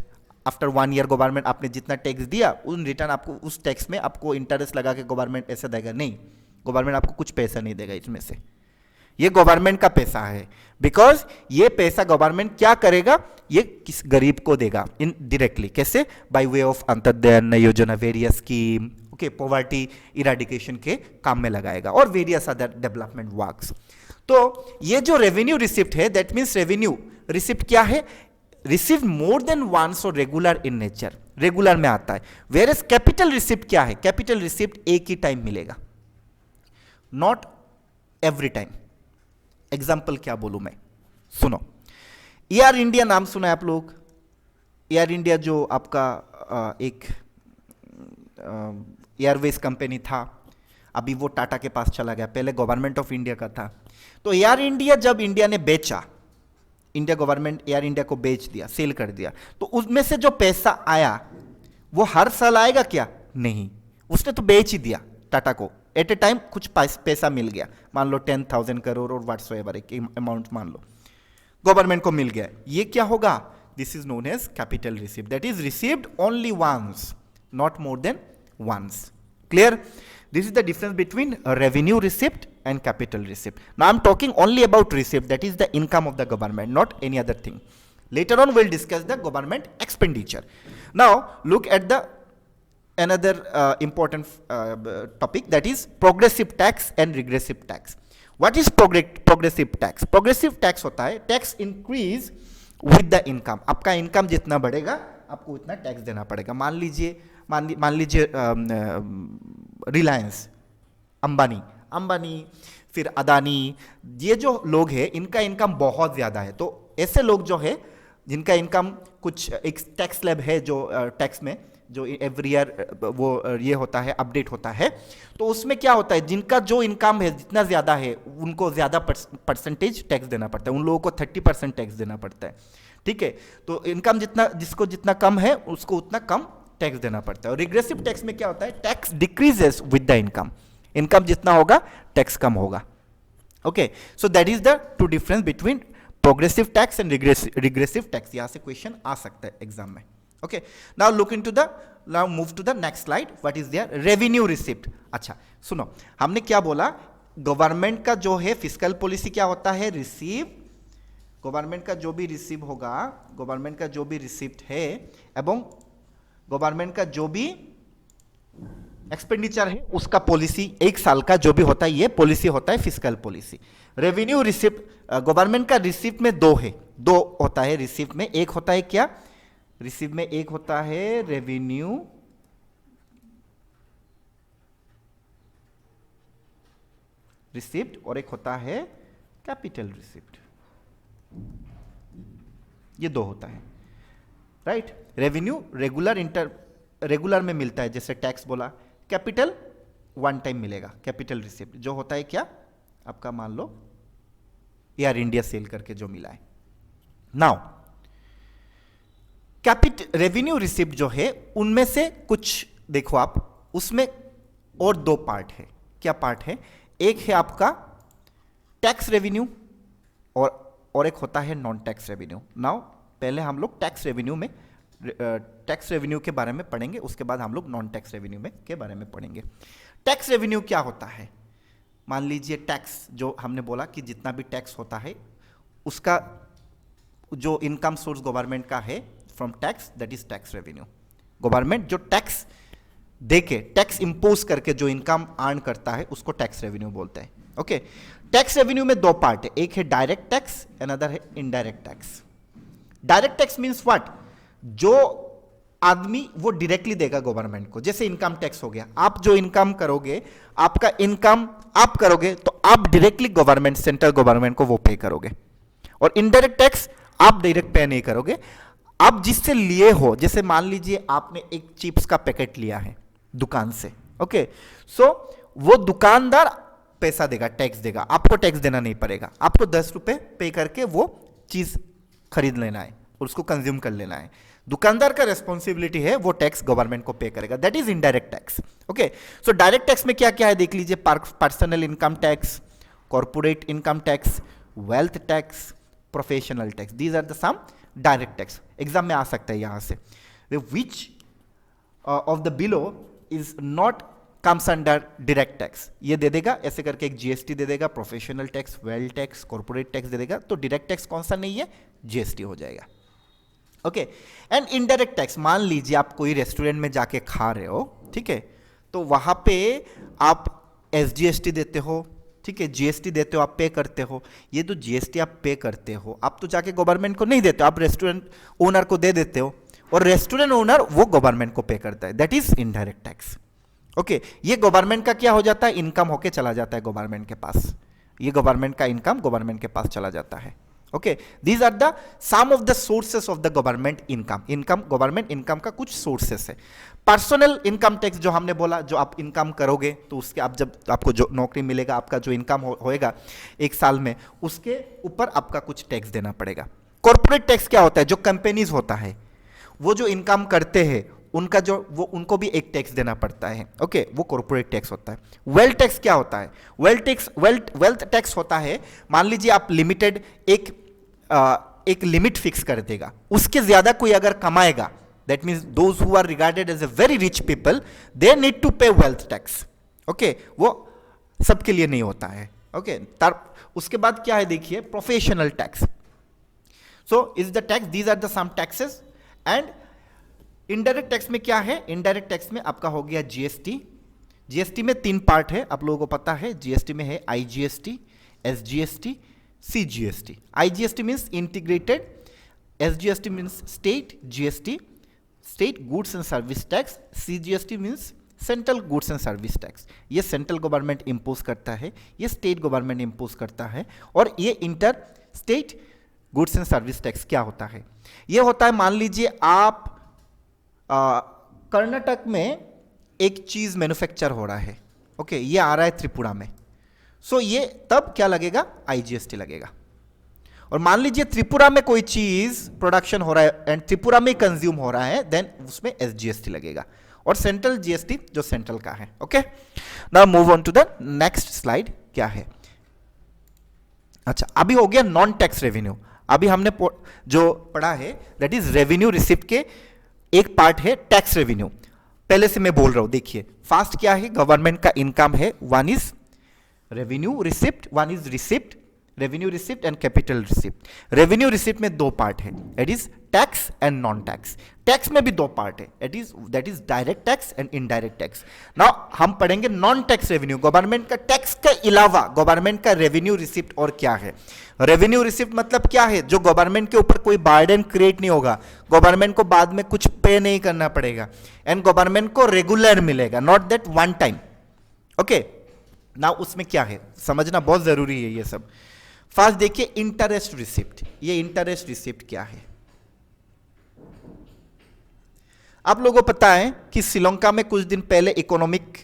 After 1 year government आपने जितना टैक्स दिया उन रिटर्न आपको उस टैक्स में आपको इंटरेस्ट लगा के गवर्नमेंट ऐसा देगा. नहीं, गवर्नमेंट आपको कुछ पैसा नहीं देगा इसमें से. ये गवर्नमेंट का पैसा है. बिकॉज ये पैसा गवर्नमेंट क्या करेगा, ये किस गरीब को देगा इन डायरेक्टली. कैसे, बाय वे ऑफ अंत्योदय अन्न योजना, various scheme, okay, poverty eradication के काम में लगाएगा और वेरियस अदर डेवलपमेंट वर्क्स. तो ये जो रेवेन्यू रिसिप्ट है, दैट मीन्स रेवेन्यू रिसिप्ट क्या है, रिसीव मोर देन वंस और रेगुलर इन नेचर, रेगुलर में आता है. वेरियस कैपिटल रिसिप्ट क्या है, कैपिटल रिसिप्ट एक ही टाइम मिलेगा, नॉट एवरी टाइम. एग्जाम्पल क्या बोलूं मैं, सुनो. एयर इंडिया नाम सुना है आप लोग. एयर इंडिया जो आपका एक एयरवेज कंपनी था, अभी वो टाटा के पास चला गया, पहले गवर्नमेंट ऑफ इंडिया का था। तो एयर इंडिया जब इंडिया ने बेचा, इंडिया गवर्नमेंट एयर इंडिया को बेच दिया, सेल कर दिया, तो उसमें से जो पैसा आया वो हर साल आएगा क्या? नहीं, उसने तो बेच ही दिया टाटा को, एट ए टाइम कुछ पैसा मिल गया, मान लो 10,000 करोड़ और व्हाट्सएवर एक अमाउंट मान लो गवर्नमेंट को मिल गया, ये क्या होगा? This is known as capital received, that is received only once, not more than once. Clear? This is the difference between a revenue receipt and capital receipt. Now I'm talking only about receipt, that is the income of the government, not any other thing. Later on we'll discuss the government expenditure. Now look at the another important topic, that is progressive tax and regressive tax. What is progressive tax? Progressive tax होता है tax increase with the income. आपका income जितना बढ़ेगा आपको उतना tax देना पड़ेगा। मान लीजिए रिलायंस, अंबानी फिर अदानी, ये जो लोग हैं इनका इनकम बहुत ज़्यादा है, तो ऐसे लोग जो है जिनका इनकम कुछ एक टैक्स स्लैब है जो टैक्स में जो एवरी ईयर वो ये होता है, अपडेट होता है, तो उसमें क्या होता है, जिनका जो इनकम है जितना ज़्यादा है उनको ज़्यादा परसेंटेज टैक्स देना पड़ता है, उन लोगों को 30% टैक्स देना पड़ता है। ठीक है, तो इनकम जिसको जितना कम है उसको उतना कम टैक्स देना पड़ता है। और रिग्रेसिव टैक्स में क्या होता है, tax decreases with the income, income जितना होगा टैक्स कम होगा। Okay, so that is the two difference between progressive tax and regressive tax. यहां से क्वेश्चन आ सकता है एग्जाम में। Okay, now look into the, now move to the next slide. What is there? Revenue receipt. अच्छा सुनो, हमने क्या बोला, गवर्नमेंट का जो है फिस्कल पॉलिसी क्या होता है, रिसीव, गवर्नमेंट का जो भी रिसीव होगा, गवर्नमेंट का जो भी रिसिप्ट है एवं गवर्नमेंट का जो भी एक्सपेंडिचर है उसका पॉलिसी एक साल का जो भी होता है, ये पॉलिसी होता है fiscal policy. Revenue receipt, government का रिसिप्ट में दो है, दो होता है रिसिप्ट में, एक होता है क्या, रिसिप्ट में एक होता है रेवेन्यू रिसिप्ट और एक होता है कैपिटल रिसिप्ट, ये दो होता है, राइट। रेवेन्यू रेगुलर में मिलता है, जैसे टैक्स बोला, कैपिटल वन टाइम मिलेगा, कैपिटल रिसिप्ट जो होता है क्या आपका, मान लो एयर इंडिया सेल करके जो मिला है। नाउ रेवेन्यू रिसिप्ट जो है उनमें से कुछ देखो आप, उसमें और दो पार्ट है। क्या पार्ट है? एक है आपका टैक्स रेवेन्यू और एक होता है नॉन टैक्स रेवेन्यू। नाउ पहले हम लोग टैक्स रेवेन्यू के बारे में पढ़ेंगे, उसके बाद हम लोग नॉन टैक्स रेवेन्यू में के बारे में पढ़ेंगे। टैक्स रेवेन्यू क्या होता है? मान लीजिए टैक्स जो हमने बोला कि जितना भी टैक्स होता है उसका जो इनकम सोर्स गवर्नमेंट का है from tax, that is tax revenue. Government जो टैक्स देके, टैक्स इंपोज करके जो इनकम अर्न करता है उसको टैक्स रेवेन्यू बोलते हैं। ओके, टैक्स रेवेन्यू में दो पार्ट है, एक है डायरेक्ट टैक्स, अनदर है indirect tax. Direct tax means what? जो आदमी वो डायरेक्टली देगा गवर्नमेंट को, जैसे इनकम टैक्स हो गया, आप जो इनकम करोगे, आपका इनकम आप करोगे तो आप डायरेक्टली गवर्नमेंट, सेंट्रल गवर्नमेंट को वो पे करोगे। और इनडायरेक्ट टैक्स आप डायरेक्ट पे नहीं करोगे, आप जिससे लिए हो, जैसे मान लीजिए आपने एक चिप्स का पैकेट लिया है दुकान से, ओके, सो वो दुकानदार पैसा देगा, टैक्स देगा, आपको टैक्स देना नहीं पड़ेगा, आपको 10 रुपए पे करके वो चीज खरीद लेना है और उसको कंज्यूम कर लेना है। दुकानदार का रेस्पॉन्सिबिलिटी है, वो टैक्स गवर्नमेंट को पे करेगा, that is indirect tax. Okay, so direct tax में क्या क्या है देख लीजिए, personal income tax, corporate income tax, wealth tax, professional tax, these are the some direct tax. Exam में आ सकता है यहां से, which of the below is not comes under direct tax, ये दे देगा, ऐसे करके एक जीएसटी दे देगा, professional tax, wealth tax, corporate tax दे देगा, तो डायरेक्ट टैक्स कौन सा नहीं है, जीएसटी हो जाएगा। ओके, एंड इनडायरेक्ट टैक्स, मान लीजिए आप कोई रेस्टोरेंट में जाके खा रहे हो, ठीक है, तो वहां पे आप एसजीएसटी देते हो, ठीक है, जीएसटी देते हो, आप पे करते हो, ये तो जीएसटी आप पे करते हो, आप तो जाके गवर्नमेंट को नहीं देते, आप रेस्टोरेंट ओनर को दे देते हो, और रेस्टोरेंट ओनर वो गवर्नमेंट को पे करता है, that is indirect tax. Okay, ये गवर्नमेंट का क्या हो जाता है, इनकम होके चला जाता है गवर्नमेंट के पास, ये गवर्नमेंट का इनकम गवर्नमेंट के पास चला जाता है। Okay, these are the some of the sources of the government income government income का कुछ सोर्सेस है। पर्सनल इनकम टैक्स जो हमने बोला, जो आप इनकम करोगे तो उसके आप जब आपको जो नौकरी मिलेगा, आपका जो इनकम होएगा एक साल में, उसके ऊपर आपका कुछ टैक्स देना पड़ेगा। कॉर्पोरेट टैक्स क्या होता है, जो कंपनीज होता है वो जो इनकम करते हैं उनका जो वो उनको भी एक टैक्स देना पड़ता है। ओके, वो कॉर्पोरेट टैक्स होता है। वेल्थ टैक्स क्या होता है, वेल्थ टैक्स होता है, मान लीजिए आप लिमिटेड एक लिमिट फिक्स कर देगा, उसके ज्यादा कोई अगर कमाएगा, that means those who are regarded as a very rich people, they need to pay wealth tax. Okay, वो सबके लिए नहीं होता है। ओके, उसके बाद क्या है देखिए, professional tax. So is the tax, these are the some taxes. And indirect tax में क्या है, इनडायरेक्ट टैक्स में आपका हो गया जीएसटी। जीएसटी में 3 पार्ट है, आप लोगों को पता है। जीएसटी में है IGST, SGST, CGST. IGST means integrated, SGST means state GST, state goods and service tax, CGST means central goods and service tax. ये सेंट्रल गवर्नमेंट इंपोज करता है, ये स्टेट गवर्नमेंट इंपोज करता है। और ये inter state goods and service tax क्या होता है, ये होता है, मान लीजिए आप कर्नाटक में एक चीज मैन्युफैक्चर हो रहा है। ओके, ये आ रहा है त्रिपुरा में, सो ये तब क्या लगेगा, आईजीएसटी लगेगा। और मान लीजिए त्रिपुरा में कोई चीज प्रोडक्शन हो रहा है एंड त्रिपुरा में कंज्यूम हो रहा है, देन उसमें एसजीएसटी लगेगा। और सेंट्रल जीएसटी जो सेंट्रल का है। Okay, now move on to the next slide. क्या है, अच्छा अभी हो गया नॉन टैक्स रेवेन्यू। अभी हमने जो पढ़ा है दैट इज रेवेन्यू रिसिप्ट के एक पार्ट है टैक्स रेवेन्यू। पहले से मैं बोल रहा हूं, देखिए फास्ट क्या है, गवर्नमेंट का इनकम है, one is revenue receipt, one is receipt, revenue receipt and capital receipt. Revenue receipt में 2 पार्ट है, it is tax and non tax. Tax में भी 2 पार्ट है, that is direct tax and indirect tax. Now हम पढ़ेंगे non tax revenue, government का tax के अलावा गवर्नमेंट का रेवेन्यू रिसिप्ट और क्या है। रेवेन्यू रिसिप्ट मतलब क्या है, जो गवर्नमेंट के ऊपर कोई बर्डन क्रिएट नहीं होगा, गवर्नमेंट को बाद में कुछ पे नहीं करना पड़ेगा, एंड गवर्नमेंट को रेगुलर मिलेगा, not that one time. Okay, now उसमें क्या है समझना बहुत जरूरी है ये सब। फर्स्ट देखिए इंटरेस्ट रिसिप्ट। ये इंटरेस्ट रिसिप्ट क्या है, आप लोगों को पता है कि श्रीलंका में कुछ दिन पहले इकोनॉमिक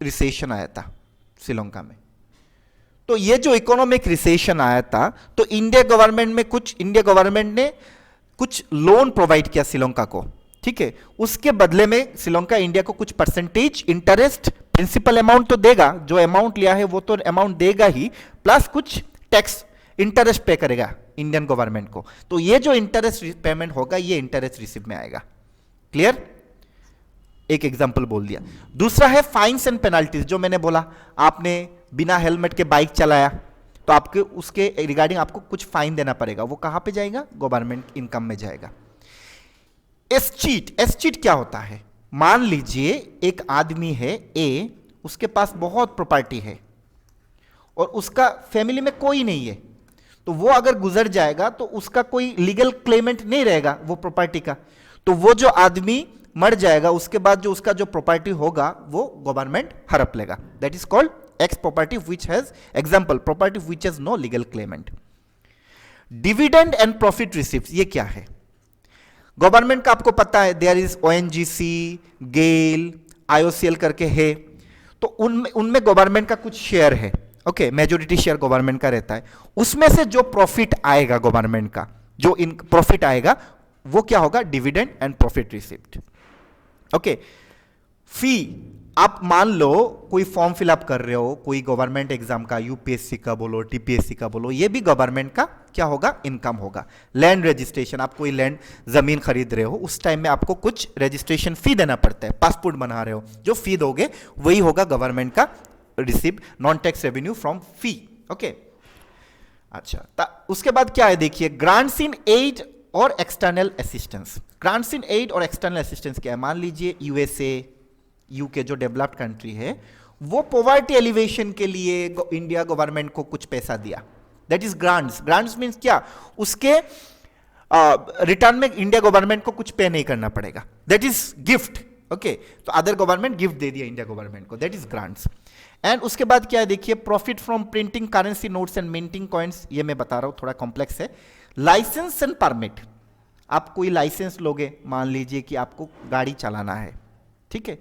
रिसेशन आया था श्रीलंका में। तो ये जो इकोनॉमिक रिसेशन आया था, तो इंडिया गवर्नमेंट ने कुछ लोन प्रोवाइड किया श्रीलंका को, ठीक है। उसके बदले में श्रीलंका इंडिया को कुछ परसेंटेज इंटरेस्ट, प्रिंसिपल अमाउंट तो देगा, जो अमाउंट लिया है वो तो अमाउंट देगा ही, प्लस कुछ टैक्स इंटरेस्ट पे करेगा इंडियन गवर्नमेंट को। तो ये जो इंटरेस्ट पेमेंट होगा ये इंटरेस्ट रिसिप्ट में आएगा। क्लियर, एक एग्जांपल बोल दिया। दूसरा है फाइन्स एंड पेनल्टीज, जो मैंने बोला आपने बिना हेलमेट के बाइक चलाया तो आपके उसके रिगार्डिंग आपको कुछ फाइन देना पड़ेगा, वो कहां पे जाएगा, गवर्नमेंट इनकम में जाएगा। एस चीट क्या होता है, मान लीजिए एक आदमी है ए, उसके पास बहुत प्रॉपर्टी है और उसका फैमिली में कोई नहीं है, तो वो अगर गुजर जाएगा तो उसका कोई लीगल क्लेमेंट नहीं रहेगा वो प्रॉपर्टी का, तो वो जो आदमी मर जाएगा उसके बाद जो उसका जो प्रॉपर्टी होगा वो गवर्नमेंट हड़प लेगा। That is called ex property which has, example property which has no legal claimant. Dividend and profit receipt, ये क्या है, गवर्नमेंट का आपको पता है there is ONGC, GAIL, IOCL करके है, तो उनमें गवर्नमेंट का कुछ शेयर है। ओके, मेजोरिटी शेयर गवर्नमेंट का रहता है, उसमें से जो प्रॉफिट आएगा गवर्नमेंट का, जो इन प्रॉफिट आएगा वो क्या होगा, dividend and profit receipt. Okay, fee, आप मान लो कोई फॉर्म फिलअप कर रहे हो कोई गवर्नमेंट एग्जाम का, यूपीएससी का बोलो, टीपीएससी का बोलो, ये भी गवर्नमेंट का क्या होगा, इनकम होगा। लैंड रजिस्ट्रेशन, आप कोई लैंड जमीन खरीद रहे हो उस टाइम में आपको कुछ रजिस्ट्रेशन फी देना पड़ता है, पासपोर्ट बना रहे हो, जो फी दोगे वही होगा गवर्नमेंट का receipt, non tax revenue from fee. Okay, अच्छा उसके बाद क्या है देखिए, ग्रांट्स इन एड और external assistance. Grants in add और एक्सटर्नल असिस्टेंस क्या है, मान लीजिए यूएसए, यूके जो डेवलप्ड कंट्री है, वो पॉवर्टी एलिवेशन के लिए इंडिया गवर्नमेंट को कुछ पैसा दिया, that is grants. Grants means क्या, उसके रिटर्न में इंडिया गवर्नमेंट को कुछ पे नहीं करना पड़ेगा, दैट इज गिफ्ट। ओके, तो अदर गवर्नमेंट गिफ्ट दे दिया इंडिया गवर्नमेंट को, दैट इज ग्रांट्स। एंड उसके बाद क्या है देखिए, profit from printing currency notes and minting coins, ये मैं बता रहा हूं थोड़ा कॉम्प्लेक्स है। लाइसेंस एंड परमिट, आप कोई लाइसेंस लोगे, मान लीजिए कि आपको गाड़ी चलाना है, ठीक है,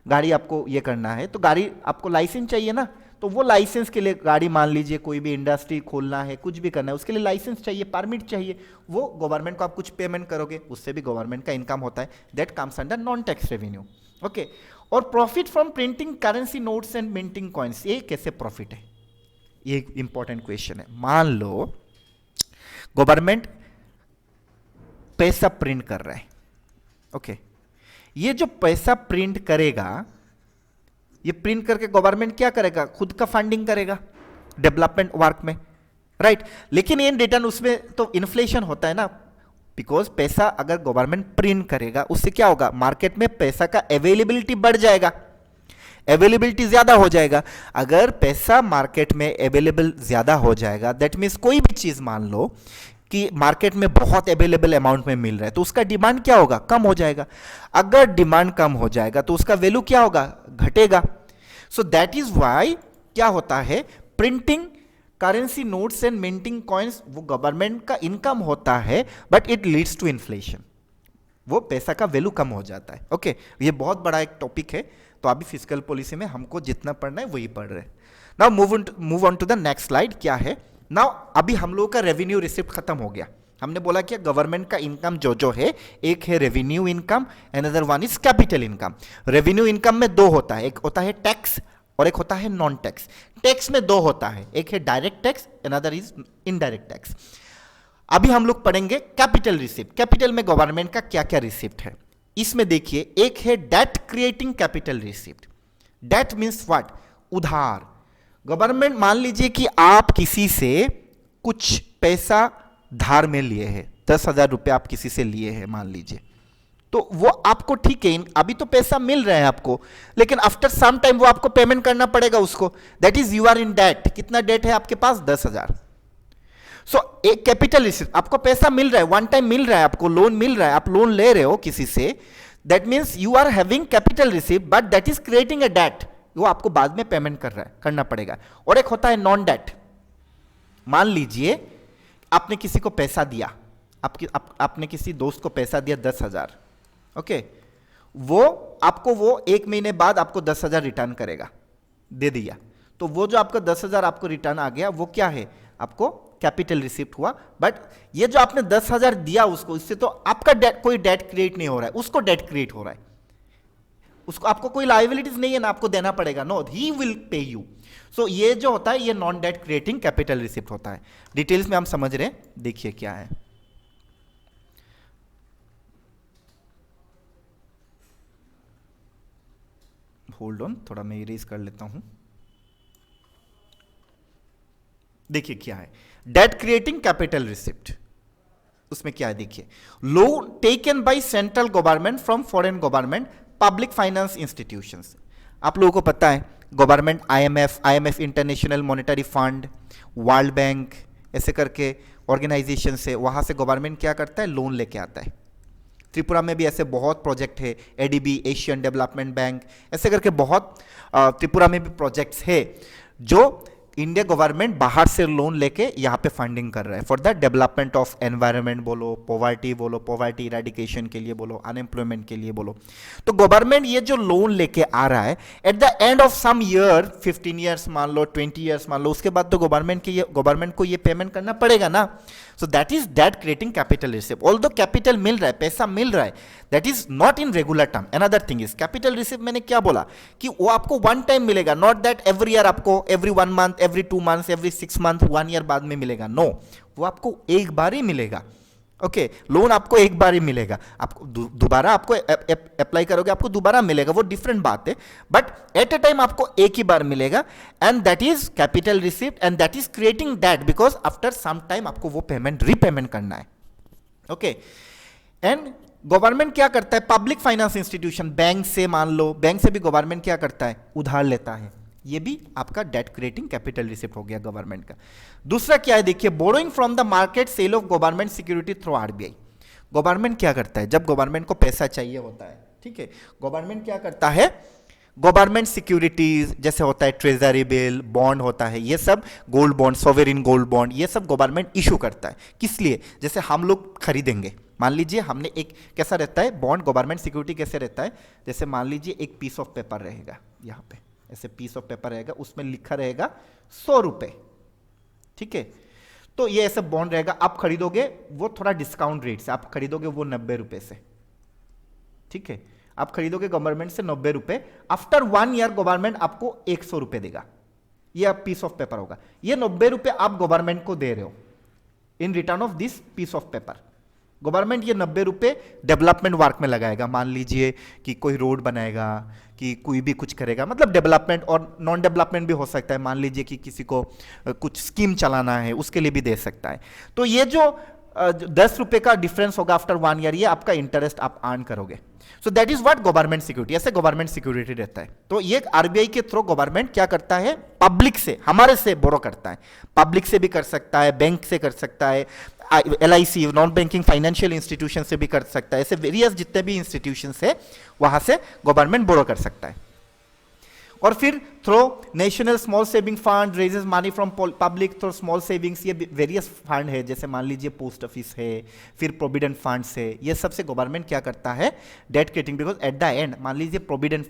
गाड़ी आपको ये करना है, तो गाड़ी आपको लाइसेंस चाहिए ना, तो वो लाइसेंस के लिए गाड़ी, मान लीजिए कोई भी इंडस्ट्री खोलना है, कुछ भी करना है, उसके लिए लाइसेंस चाहिए, परमिट चाहिए, वो गवर्नमेंट को आप कुछ पेमेंट करोगे, उससे भी गवर्नमेंट का इनकम होता है, that comes under non tax revenue. Okay, और profit from printing currency notes and minting coins, ये कैसे प्रॉफिट है, ये एक इंपॉर्टेंट क्वेश्चन है। मान लो गवर्नमेंट पैसा प्रिंट कर रहा है, ओके, ये जो पैसा प्रिंट करेगा, ये प्रिंट करके गवर्नमेंट क्या करेगा, खुद का फंडिंग करेगा डेवलपमेंट वर्क में, राइट। लेकिन इन रिटर्न उसमें तो इन्फ्लेशन होता है ना, बिकॉज पैसा अगर गवर्नमेंट प्रिंट करेगा उससे क्या होगा, मार्केट में पैसा का अवेलेबिलिटी बढ़ जाएगा, अवेलेबिलिटी ज्यादा हो जाएगा। अगर पैसा मार्केट में अवेलेबल ज्यादा हो जाएगा, दैट मीन्स कोई भी चीज मान लो कि मार्केट में बहुत अवेलेबल अमाउंट में मिल रहा है, तो उसका डिमांड क्या होगा, कम हो जाएगा। अगर डिमांड कम हो जाएगा तो उसका वैल्यू क्या होगा, घटेगा। सो दैट इज व्हाई क्या होता है, printing currency notes and minting coins, वो गवर्नमेंट का इनकम होता है, but it leads to inflation, वो पैसा का वैल्यू कम हो जाता है। ओके, ये बहुत बड़ा एक टॉपिक है, तो अभी फिस्कल पॉलिसी में हमको जितना पढ़ना है वही पढ़ रहे हैं। Now move on to the next slide. क्या है नाउ, अभी हम लोगों का रेवेन्यू रिसिप्ट खत्म हो गया। हमने बोला कि गवर्नमेंट का इनकम जो है, एक है revenue income, another one is capital income. Revenue income में दो होता है, एक होता है टैक्स और एक होता है नॉन टैक्स। टैक्स में दो होता है, एक है direct tax, another is indirect tax. अभी हम लोग पढ़ेंगे कैपिटल रिसिप्ट। कैपिटल में गवर्नमेंट का क्या क्या रिसिप्ट है, इसमें देखिए, एक है debt creating capital receipt. Debt means what, उधार। गवर्नमेंट, मान लीजिए कि आप किसी से कुछ पैसा धार में लिए हैं, 10,000 रुपये आप किसी से लिए हैं मान लीजिए, तो वो आपको, ठीक है, अभी तो पैसा मिल रहा है आपको, लेकिन आफ्टर सम टाइम वो आपको पेमेंट करना पड़ेगा उसको, that is you are in debt. कितना डेट है आपके पास, 10,000। सो एक कैपिटल रिसिप्ट, आपको पैसा मिल रहा है, वन टाइम मिल रहा है, आपको लोन मिल रहा है, आप लोन ले रहे हो किसी से, that means you are having capital receipt, but that is creating a debt, वो आपको बाद में पेमेंट करना पड़ेगा। और एक होता है नॉन डेट। मान लीजिए आपने किसी को पैसा दिया, आपने किसी दोस्त को पैसा दिया 10,000, ओके, वो आपको, वो एक महीने बाद आपको 10,000 रिटर्न करेगा, दे दिया, तो वो जो आपको 10,000 आपको रिटर्न आ गया, वो क्या है, आपको कैपिटल रिसिप्ट हुआ। बट ये जो आपने 10,000 दिया उसको, इससे तो आपका डेट, कोई डेट क्रिएट नहीं हो रहा है, उसको डेट क्रिएट हो रहा है, उसको, आपको कोई लायबिलिटीज नहीं है ना, आपको देना पड़ेगा, no, he will pay you. So ये जो होता है, ये non debt creating capital receipt होता है। डिटेल्स में हम समझ रहे हैं, देखिए क्या है। होल्ड ऑन, थोड़ा मैं इरेज कर लेता हूं। देखिए क्या है डेट क्रिएटिंग कैपिटल रिसिप्ट। उसमें क्या है देखिए, loan taken by central government from foreign government public finance institutions. आप लोगों को पता है government IMF international monetary fund, world bank, ऐसे करके ऑर्गेनाइजेशन से, वहां से गवर्नमेंट क्या करता है, लोन लेके आता है। त्रिपुरा में भी ऐसे बहुत प्रोजेक्ट है, एडीबी, एशियन डेवलपमेंट बैंक, ऐसे करके बहुत त्रिपुरा में भी प्रोजेक्ट्स है जो इंडिया गवर्नमेंट बाहर से लोन लेके यहाँ पे फंडिंग कर रहा है for the development of environment बोलो, पॉवर्टी इरेडिकेशन के लिए बोलो, अनएम्प्लॉयमेंट के लिए बोलो। तो गवर्नमेंट ये जो लोन लेके आ रहा है, at the end of some year, 15 years मान लो, 20 ईयर्स मान लो, उसके बाद तो गवर्नमेंट को ये पेमेंट करना पड़ेगा ना। So that is debt creating capital receipt. Although capital मिल रहा है, पैसा मिल रहा है, that is not in regular term. Another thing is capital receipt, मैंने क्या बोला कि वो आपको वन टाइम मिलेगा, नॉट दैट एवरी ईयर आपको, every 1 month, every 2 months, every 6 month, 1 year बाद में मिलेगा। नो, वो आपको एक बार ही मिलेगा। ओके, लोन आपको एक बार ही मिलेगा, आपको दोबारा आपको अप्लाई करोगे आपको दोबारा मिलेगा, वो डिफरेंट बात है, बट एट अ टाइम आपको एक ही बार मिलेगा, and that is capital receipt, and that is creating that, because after some time आपको वो पेमेंट रीपेमेंट करना है। ओके, एंड गवर्नमेंट क्या करता है, पब्लिक फाइनेंस इंस्टीट्यूशन, बैंक से, मान लो बैंक से भी गवर्नमेंट क्या करता है, उधार लेता है, ये भी आपका डेट क्रिएटिंग कैपिटल रिसिप्ट हो गया गवर्नमेंट का। दूसरा क्या है देखिए, borrowing from the market, sale of government security through RBI. Government क्या करता है, जब गवर्नमेंट को पैसा चाहिए होता है, ठीक है, गवर्नमेंट क्या करता है, गवर्नमेंट सिक्योरिटीज जैसे होता है ट्रेजरी बिल, बॉन्ड होता है, ये सब gold bond, sovereign gold bond, ये सब गवर्नमेंट इशू करता है। किस लिए? जैसे हम लोग खरीदेंगे, मान लीजिए हमने एक, कैसा रहता है बॉन्ड, गवर्नमेंट सिक्योरिटी कैसे रहता है, जैसे मान लीजिए एक पीस ऑफ पेपर रहेगा, यहाँ पे ऐसे पीस ऑफ पेपर रहेगा, उसमें लिखा रहेगा 100 रुपए, ठीक है। तो ये ऐसे बॉन्ड रहेगा, आप खरीदोगे वो थोड़ा डिस्काउंट रेट से, आप खरीदोगे वो 90 रुपए से, ठीक है, आप खरीदोगे गवर्नमेंट से 90 रुपए, आफ्टर 1 ईयर गवर्नमेंट आपको 100 रुपए देगा, ये आप पीस ऑफ पेपर होगा, ये 90 रुपए आप गवर्नमेंट को दे रहे हो in return of this piece of paper. Government ये 90 रुपए डेवलपमेंट वर्क में लगाएगा, मान लीजिए कि कोई रोड बनाएगा, कि कोई भी कुछ करेगा, मतलब डेवलपमेंट और नॉन डेवलपमेंट भी हो सकता है, मान लीजिए कि किसी को कुछ स्कीम चलाना है उसके लिए भी दे सकता है। तो ये जो 10 रुपए का डिफरेंस होगा आफ्टर 1 ईयर, ये आपका इंटरेस्ट आप अर्न करोगे। सो that is what government security, ऐसे गवर्नमेंट सिक्योरिटी रहता है। तो ये आरबीआई के थ्रू गवर्नमेंट क्या करता है, पब्लिक से, हमारे से बोरो करता है, पब्लिक से भी कर सकता है, बैंक से कर सकता है, LIC non banking financial institution से भी कर सकता है, ऐसे वेरियस जितने भी इंस्टीट्यूशन है वहां से गवर्नमेंट बोरो कर सकता है। और फिर through national small saving fund raises money from public through small savings, ये वेरियस फंड है, जैसे मान लीजिए पोस्ट ऑफिस है, फिर प्रोविडेंट फंड्स है, ये सबसे गवर्नमेंट क्या करता है, debt creating, because at the end मान लीजिए प्रोविडेंट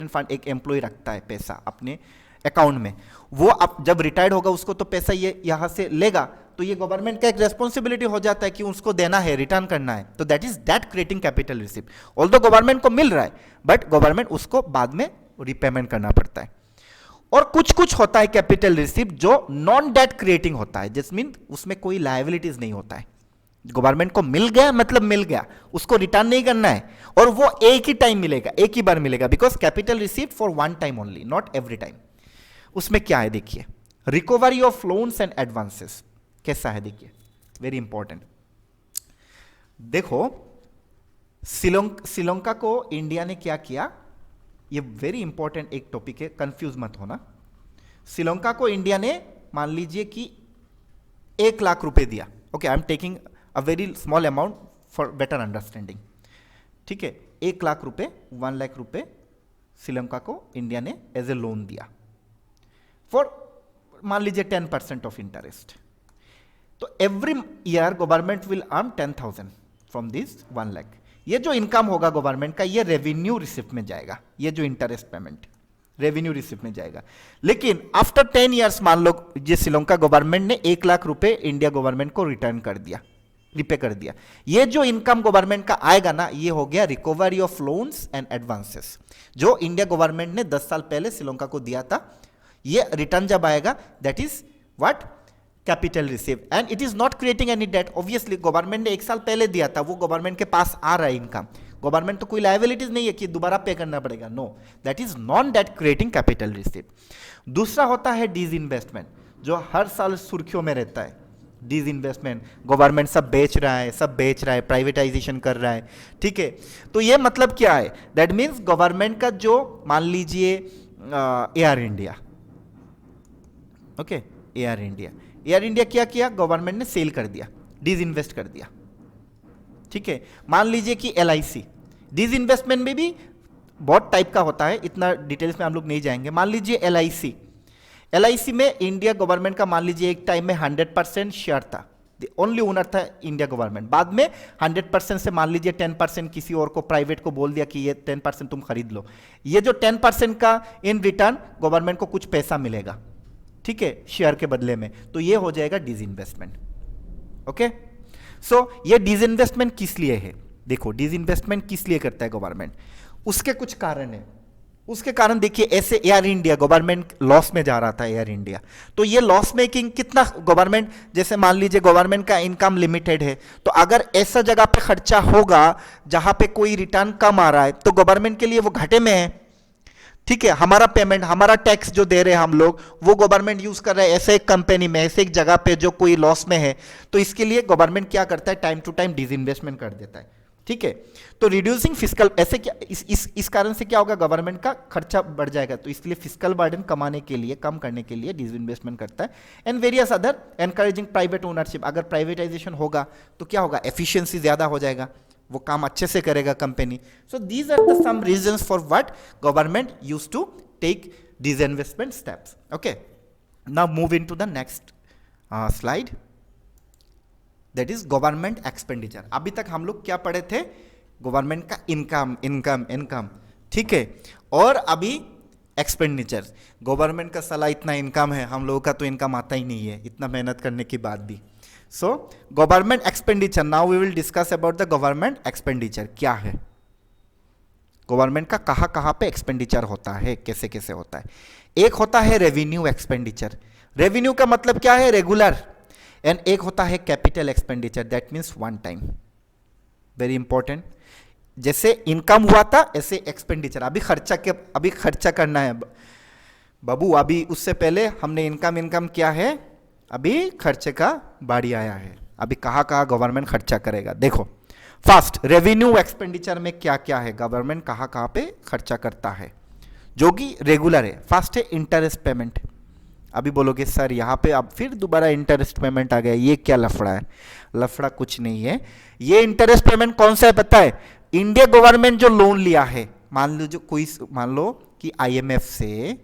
फंड एक एम्प्लॉय रखता है पैसा अपने अकाउंट में, वो अब जब रिटायर्ड होगा उसको तो पैसा ये यहां से लेगा, तो ये गवर्नमेंट का एक रेस्पॉन्सिबिलिटी हो जाता है कि उसको देना है, रिटर्न करना है, तो that is that creating capital receipt. Although government को मिल रहा है बट गवर्नमेंट उसको बाद में रिपेमेंट करना पड़ता है। और कुछ कुछ होता है कैपिटल रिसिप्ट जो नॉन डेट क्रिएटिंग होता है, जिस मीन उसमें कोई लायबिलिटीज नहीं होता है, गवर्नमेंट को मिल गया मतलब मिल गया, उसको रिटर्न नहीं करना है, और वो एक ही टाइम मिलेगा, एक ही बार मिलेगा, because capital receipt for 1 time only, not every time. उसमें क्या है देखिए, recovery of loans and advances कैसा है देखिए, वेरी इंपॉर्टेंट। देखो श्रीलंका को इंडिया ने क्या किया, ये वेरी इंपॉर्टेंट एक टॉपिक है, कंफ्यूज मत होना। श्रीलंका को इंडिया ने मान लीजिए कि 1 लाख रुपए दिया, okay, I am taking a very small amount for better understanding, ठीक है, 1 लाख रुपए 1 लाख रुपए श्रीलंका को इंडिया ने एज ए लोन दिया फॉर मान लीजिए 10% ऑफ इंटरेस्ट। तो every year government will earn 10,000 from this 1 lakh. ये जो इनकम होगा गवर्नमेंट का, ये रेवेन्यू रिसिप्ट में जाएगा, ये जो इंटरेस्ट पेमेंट रेवेन्यू रिसिप्ट में जाएगा। लेकिन आफ्टर 10 ईयर्स मान लो ये श्रीलंका गवर्नमेंट ने 1 लाख रुपए इंडिया गवर्नमेंट को रिटर्न कर दिया, रिपे कर दिया। ये जो इनकम गवर्नमेंट का आएगा ना, ये हो गया recovery of loans and advances, जो इंडिया गवर्नमेंट ने 10 साल पहले श्रीलंका को दिया था, ये रिटर्न जब आएगा that is what capital receive, and it is not creating any debt. Obviously government ने 1 साल पहले दिया था, वो गवर्नमेंट के पास आ रहा है इनकम, गवर्नमेंट तो कोई लायबिलिटीज नहीं है कि दोबारा पे करना पड़ेगा, no, that is non debt creating capital receive. दूसरा होता है डिसइन्वेस्टमेंट, जो हर साल सुर्खियों में रहता है। डिसइन्वेस्टमेंट, गवर्नमेंट सब बेच रहा है, प्राइवेटाइजेशन कर रहा है, ठीक है। तो ये मतलब क्या है, दैट मीन्स गवर्नमेंट का जो मान लीजिए air India, okay, air India क्या किया, गवर्नमेंट ने सेल कर दिया, डिसइन्वेस्ट कर दिया, ठीक है। मान लीजिए कि LIC, डिसइन्वेस्टमेंट में भी बहुत टाइप का होता है, इतना डिटेल्स में हम लोग नहीं जाएंगे। मान लीजिए LIC में इंडिया गवर्नमेंट का मान लीजिए एक टाइम में 100% शेयर था, ओनली ओनर था इंडिया गवर्नमेंट, बाद में 100% से मान लीजिए 10% किसी और को, प्राइवेट को बोल दिया कि ये 10% तुम खरीद लो। ये जो 10% का इन रिटर्न गवर्नमेंट को कुछ पैसा मिलेगा, ठीक है, शेयर के बदले में, तो ये हो जाएगा डिसइन्वेस्टमेंट, ओके। सो ये डिसइन्वेस्टमेंट किस लिए है, देखो डिसइन्वेस्टमेंट किस लिए करता है गवर्नमेंट, उसके कुछ कारण है। उसके कारण देखिए, ऐसे एयर इंडिया गवर्नमेंट लॉस में जा रहा था, एयर इंडिया, तो ये लॉस मेकिंग कितना गवर्नमेंट, जैसे मान लीजिए गवर्नमेंट का इनकम लिमिटेड है, तो अगर ऐसा जगह पे खर्चा होगा जहां पे कोई रिटर्न कम आ रहा है, तो गवर्नमेंट के लिए वो घाटे में है, ठीक है। हमारा पेमेंट, हमारा टैक्स जो दे रहे हैं हम लोग, वो गवर्नमेंट यूज कर रहा है ऐसे एक कंपनी में, ऐसे एक जगह पे जो कोई लॉस में है, तो इसके लिए गवर्नमेंट क्या करता है, टाइम टू टाइम डिसइन्वेस्टमेंट कर देता है, ठीक है। तो रिड्यूसिंग फिस्कल, ऐसे क्या इस कारण से क्या होगा, गवर्नमेंट का खर्चा बढ़ जाएगा, तो इसलिए फिस्कल बर्डन कमाने के लिए, कम करने के लिए डिसइन्वेस्टमेंट करता है। And various other encouraging private ownership, अगर प्राइवेटाइजेशन होगा तो क्या होगा, एफिशिएंसी ज्यादा हो जाएगा, वो काम अच्छे से करेगा company. So these are the some reasons for what government use to take these investment steps. Okay, now move into the next slide, that is government expenditure. अभी तक हम लोग क्या पढ़े थे? गवर्नमेंट का इनकम, ठीक है, और अभी एक्सपेंडिचर. गवर्नमेंट का साला इतना इनकम है, हम लोगों का तो इनकम आता ही नहीं है इतना मेहनत करने के बाद भी. So government expenditure, now we will discuss about the government expenditure. क्या है गवर्नमेंट का, कहाँ पे एक्सपेंडिचर होता है, कैसे कैसे होता है. एक होता है रेवेन्यू एक्सपेंडिचर. रेवेन्यू का मतलब क्या है? रेगुलर. एंड एक होता है capital expenditure, that means one time. Very important. जैसे इनकम हुआ था ऐसे एक्सपेंडिचर. अभी खर्चा करना है बाबू. अभी उससे पहले हमने इनकम किया है, अभी खर्चे का बारी आया है. अभी कहाँ गवर्नमेंट खर्चा करेगा. देखो फर्स्ट, रेवेन्यू एक्सपेंडिचर में क्या क्या है, गवर्नमेंट कहाँ पे खर्चा करता है जो कि रेगुलर है. फर्स्ट है इंटरेस्ट पेमेंट. अभी बोलोगे सर यहाँ पे अब फिर दोबारा इंटरेस्ट पेमेंट आ गया, ये क्या लफड़ा है? लफड़ा कुछ नहीं है. ये इंटरेस्ट पेमेंट कौन सा है पता है? इंडिया गवर्नमेंट जो लोन लिया है, मान लो कि IMF से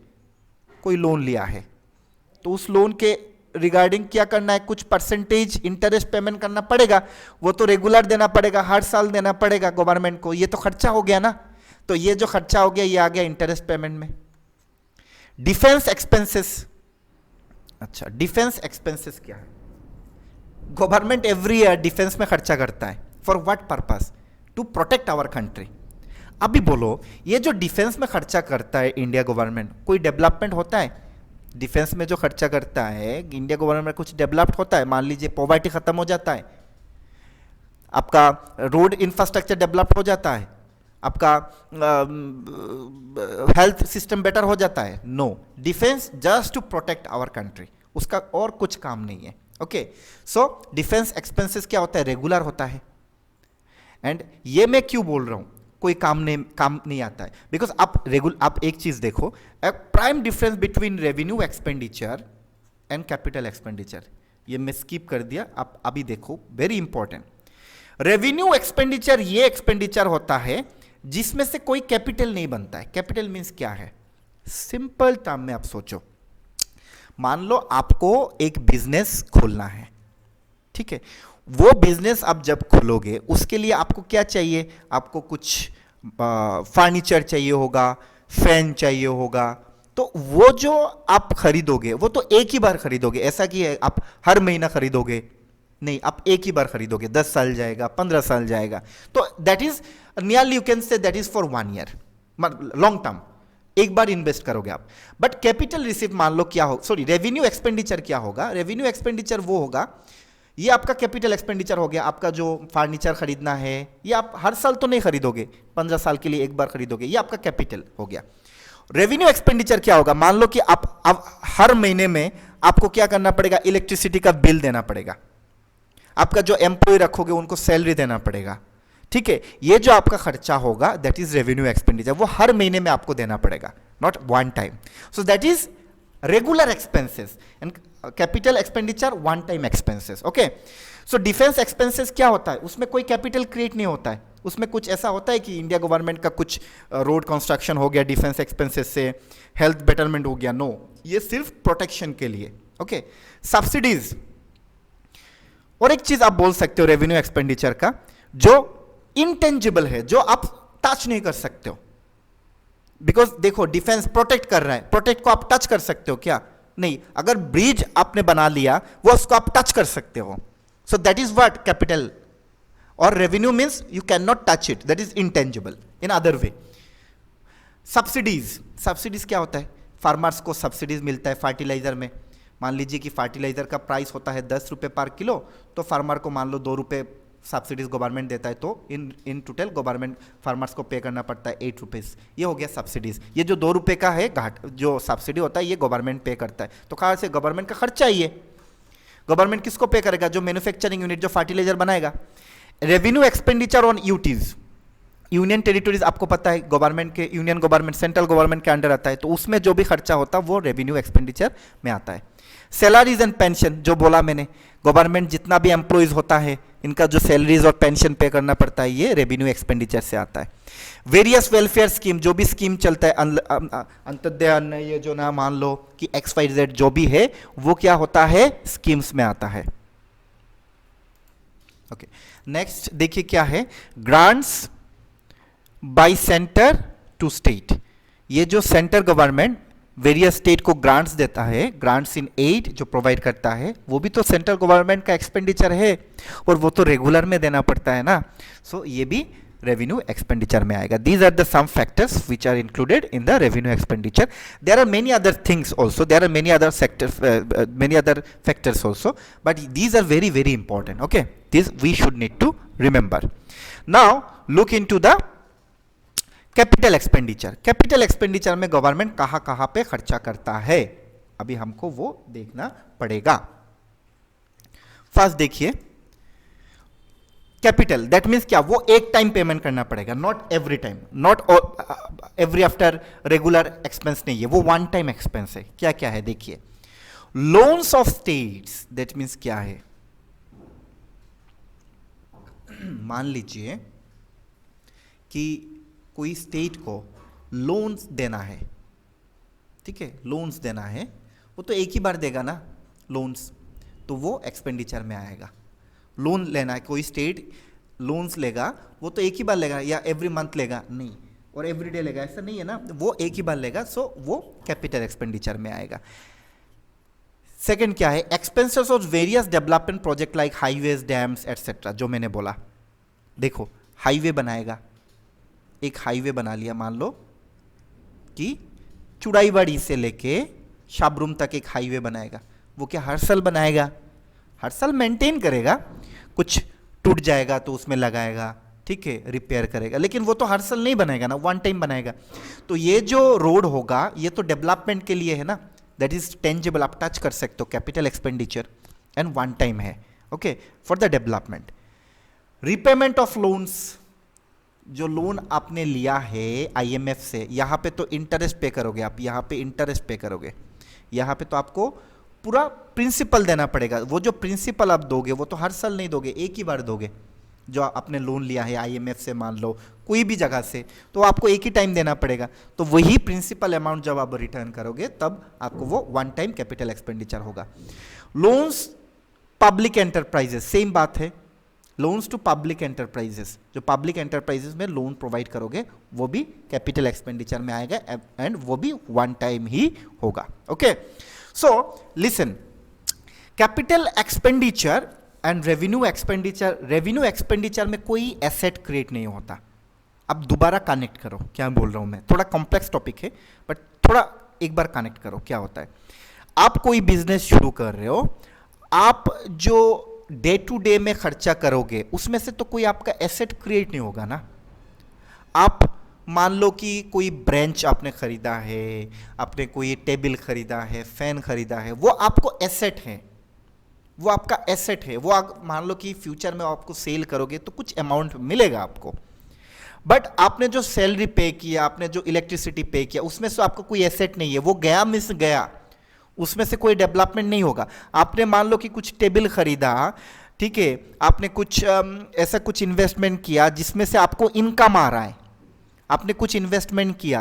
कोई लोन लिया है, तो उस लोन के रिगार्डिंग क्या करना है? कुछ परसेंटेज इंटरेस्ट पेमेंट करना पड़ेगा. वो तो रेगुलर देना पड़ेगा, हर साल देना पड़ेगा गवर्नमेंट को. ये तो खर्चा हो गया ना. तो ये जो खर्चा हो गया ये आ गया इंटरेस्ट पेमेंट में. Defence expenses. अच्छा, डिफेंस एक्सपेंसेस क्या है? गवर्नमेंट एवरी ईयर डिफेंस में खर्चा करता है. For what purpose? To protect our country. अभी बोलो, ये जो डिफेंस में खर्चा करता है इंडिया गवर्नमेंट, कोई डेवलपमेंट होता है? डिफेंस में जो खर्चा करता है इंडिया गवर्नमेंट, कुछ डेवलप्ड होता है? मान लीजिए पॉवर्टी खत्म हो जाता है, आपका रोड इंफ्रास्ट्रक्चर डेवलप हो जाता है, आपका हेल्थ सिस्टम बेटर हो जाता है? No. Defence just to protect our country, उसका और कुछ काम नहीं है. ओके, सो डिफेंस एक्सपेंसेस क्या होता है? रेगुलर होता है. एंड ये मैं क्यों बोल रहा हूं कोई काम नहीं आता है? बिकॉज आप एक चीज देखो, prime difference between revenue expenditure and capital expenditure. ये मैं स्किप कर दिया, आप अभी देखो, वेरी इंपॉर्टेंट. रेवेन्यू एक्सपेंडिचर ये एक्सपेंडिचर होता है जिसमें से कोई कैपिटल नहीं बनता है. कैपिटल मीन्स क्या है? सिंपल टर्म में आप सोचो. मान लो आपको एक बिजनेस खोलना है, ठीक है. वो बिजनेस आप जब खोलोगे उसके लिए आपको क्या चाहिए? आपको कुछ फर्नीचर चाहिए होगा, फैन चाहिए होगा. तो वो जो आप खरीदोगे वो तो एक ही बार खरीदोगे. ऐसा कि आप हर महीना खरीदोगे नहीं, आप एक ही बार खरीदोगे. 10 साल जाएगा, 15 साल जाएगा. तो that is nearly you can say that is for 1 year, long term. एक बार इन्वेस्ट करोगे आप. बट कैपिटल रिसीव मान लो क्या हो, सॉरी, रेवेन्यू एक्सपेंडिचर क्या होगा? रेवेन्यू एक्सपेंडिचर वो होगा, ये आपका कैपिटल एक्सपेंडिचर हो गया. आपका जो फर्नीचर खरीदना है ये आप हर साल तो नहीं खरीदोगे, 15 साल के लिए एक बार खरीदोगे, ये आपका कैपिटल हो गया. रेवेन्यू एक्सपेंडिचर क्या होगा? मान लो कि आप हर महीने में आपको क्या करना पड़ेगा? इलेक्ट्रिसिटी का बिल देना पड़ेगा. आपका जो एम्प्लॉय रखोगे उनको सैलरी देना पड़ेगा, ठीक है. ये जो आपका खर्चा होगा दैट इज रेवेन्यू एक्सपेंडिचर. वो हर महीने में आपको देना पड़ेगा, not one time. So that is regular expenses. And capital expenditure one time expenses. Okay, so defence expenses क्या होता है? उसमें कोई कैपिटल क्रिएट नहीं होता है. उसमें कुछ ऐसा होता है कि इंडिया गवर्नमेंट का कुछ रोड कंस्ट्रक्शन हो गया डिफेंस एक्सपेंसेस से, हेल्थ बेटरमेंट हो गया. नो, ये सिर्फ प्रोटेक्शन के लिए. Okay, subsidies. और एक चीज आप बोल सकते हो रेवेन्यू एक्सपेंडिचर का, जो इंटेंजिबल है, जो आप टच नहीं कर सकते हो. बिकॉज देखो, डिफेंस प्रोटेक्ट कर रहा है, प्रोटेक्ट को आप टच कर सकते हो क्या? नहीं. अगर ब्रिज आपने बना लिया वो उसको आप टच कर सकते हो. So that is what capital. और revenue means you can not touch it, that is intangible in other way. Subsidies. Subsidies क्या होता है? फार्मर्स को सब्सिडीज मिलता है फर्टिलाइजर में. मान लीजिए कि फर्टिलाइजर का प्राइस होता है 10 रुपये पर किलो, तो फार्मर को मान लो 2 रुपये सब्सिडीज गवर्नमेंट देता है, तो इन टोटल गवर्नमेंट फार्मर्स को पे करना पड़ता है 8 रुपीज़. ये हो गया सब्सिडीज. ये जो 2 रुपये का है घाट जो सब्सिडी होता है ये गवर्नमेंट पे करता है. तो कहाँ से? गवर्नमेंट का खर्चा ही है. गवर्नमेंट किसको पे करेगा? जो मैन्युफैक्चरिंग यूनिट जो फर्टिलाइजर बनाएगा. Revenue expenditure on UTs. Union territories आपको पता है गवर्नमेंट के, यूनियन गवर्नमेंट सेंट्रल गवर्नमेंट के अंडर आता है, तो उसमें जो भी खर्चा होता है वो रेवेन्यू एक्सपेंडिचर में आता है. सैलरीज एंड पेंशन, जो बोला मैंने, गवर्नमेंट जितना भी एम्प्लॉयज होता है इनका जो सैलरीज और पेंशन पे करना पड़ता है ये रेवेन्यू एक्सपेंडिचर से आता है। वेरियस वेलफेयर स्कीम, जो भी स्कीम चलता है, अंत्योदय अन्न, ये जो ना मान लो कि XYZ जो भी है वो क्या होता है, स्कीम्स में आता है। ओके, नेक्स्ट देखिए क्या है, grants by centre to state. ये जो सेंटर गवर्नमेंट वेरियस स्टेट को ग्रांट्स देता है, ग्रांट्स इन एड जो प्रोवाइड करता है, वो भी तो सेंट्रल गवर्नमेंट का एक्सपेंडिचर है और वो तो रेगुलर में देना पड़ता है ना। सो ये भी रेवेन्यू एक्सपेंडिचर में आएगा। These are the some factors which are included in the revenue expenditure. There are many other things also, there are many other sectors, many other factors also, but these are very very important. Okay, this we should need to remember. Now look in to the capital expenditure. Capital expenditure में government कहां कहां पे खर्चा करता है, अभी हमको वो देखना पड़ेगा। फर्स्ट देखिए, कैपिटल दैट मीन्स क्या, वो एक टाइम पेमेंट करना पड़ेगा, not every time, not every after regular expense नहीं है, वो वन टाइम एक्सपेंस है। क्या क्या है देखिए, loans of states, that means क्या है, मान लीजिए कि कोई स्टेट को लोन्स देना है, ठीक है, लोन्स देना है, वो तो एक ही बार देगा ना लोन्स, तो वो एक्सपेंडिचर में आएगा। लोन लेना है, कोई स्टेट लोन्स लेगा, वो तो एक ही बार लेगा, या एवरी मंथ लेगा नहीं, और एवरी डे लेगा, ऐसा नहीं है ना, वो एक ही बार लेगा, सो वो कैपिटल एक्सपेंडिचर में आएगा। सेकंड क्या है, expenses of various development project like highways, dams etcetera, जो मैंने बोला। देखो हाईवे बनाएगा, एक हाईवे बना लिया, मान लो कि चुड़ाईबाड़ी से लेके शाबरूम तक एक हाईवे बनाएगा, वो क्या हर साल बनाएगा, हर साल मेंटेन करेगा, कुछ टूट जाएगा तो उसमें लगाएगा, ठीक है, रिपेयर करेगा, लेकिन वो तो हर साल नहीं बनाएगा ना, वन टाइम बनाएगा। तो ये जो रोड होगा ये तो डेवलपमेंट के लिए है ना, दैट इज टेंजिबल, आप टच कर सकते हो, capital expenditure and one time है, okay, for the development. Repayment of loans, जो लोन आपने लिया है IMF से, यहाँ पे तो इंटरेस्ट पे करोगे आप, यहाँ पे इंटरेस्ट पे करोगे, यहाँ पे तो आपको पूरा प्रिंसिपल देना पड़ेगा। वो जो प्रिंसिपल आप दोगे वो तो हर साल नहीं दोगे, एक ही बार दोगे। जो आपने लोन लिया है IMF से, मान लो कोई भी जगह से, तो आपको एक ही टाइम देना पड़ेगा, तो वही प्रिंसिपल अमाउंट जब आप रिटर्न करोगे तब आपको वो वन टाइम कैपिटल एक्सपेंडिचर होगा। लोन्स पब्लिक एंटरप्राइजेस, सेम बात है, लोन्स टू पब्लिक एंटरप्राइजेस, जो पब्लिक एंटरप्राइजेस में लोन प्रोवाइड करोगे वो भी कैपिटल एक्सपेंडिचर में आएगा, एंड वो भी वन टाइम ही होगा। Okay, so listen, capital expenditure and revenue expenditure, revenue expenditure में कोई एसेट क्रिएट नहीं होता। अब दोबारा कनेक्ट करो क्या बोल रहा हूं मैं, थोड़ा कॉम्प्लेक्स टॉपिक है बट थोड़ा एक बार कनेक्ट करो क्या होता है। आप कोई बिजनेस शुरू कर रहे हो, आप जो डे टू डे में खर्चा करोगे उसमें से तो कोई आपका एसेट क्रिएट नहीं होगा ना। आप मान लो कि कोई ब्रेंच आपने खरीदा है, आपने कोई टेबल खरीदा है, फैन खरीदा है, वो आपको एसेट है, वो आपका एसेट है। वो मान लो कि फ्यूचर में आपको सेल करोगे तो कुछ अमाउंट मिलेगा आपको, बट आपने जो सैलरी पे किया, आपने जो इलेक्ट्रिसिटी पे किया, उसमें से आपको कोई एसेट नहीं है, वो गया मिस गया, उसमें से कोई डेवलपमेंट नहीं होगा। आपने मान लो कि कुछ टेबल खरीदा, ठीक है, आपने कुछ ऐसा कुछ इन्वेस्टमेंट किया जिसमें से आपको इनकम आ रहा है, आपने कुछ इन्वेस्टमेंट किया,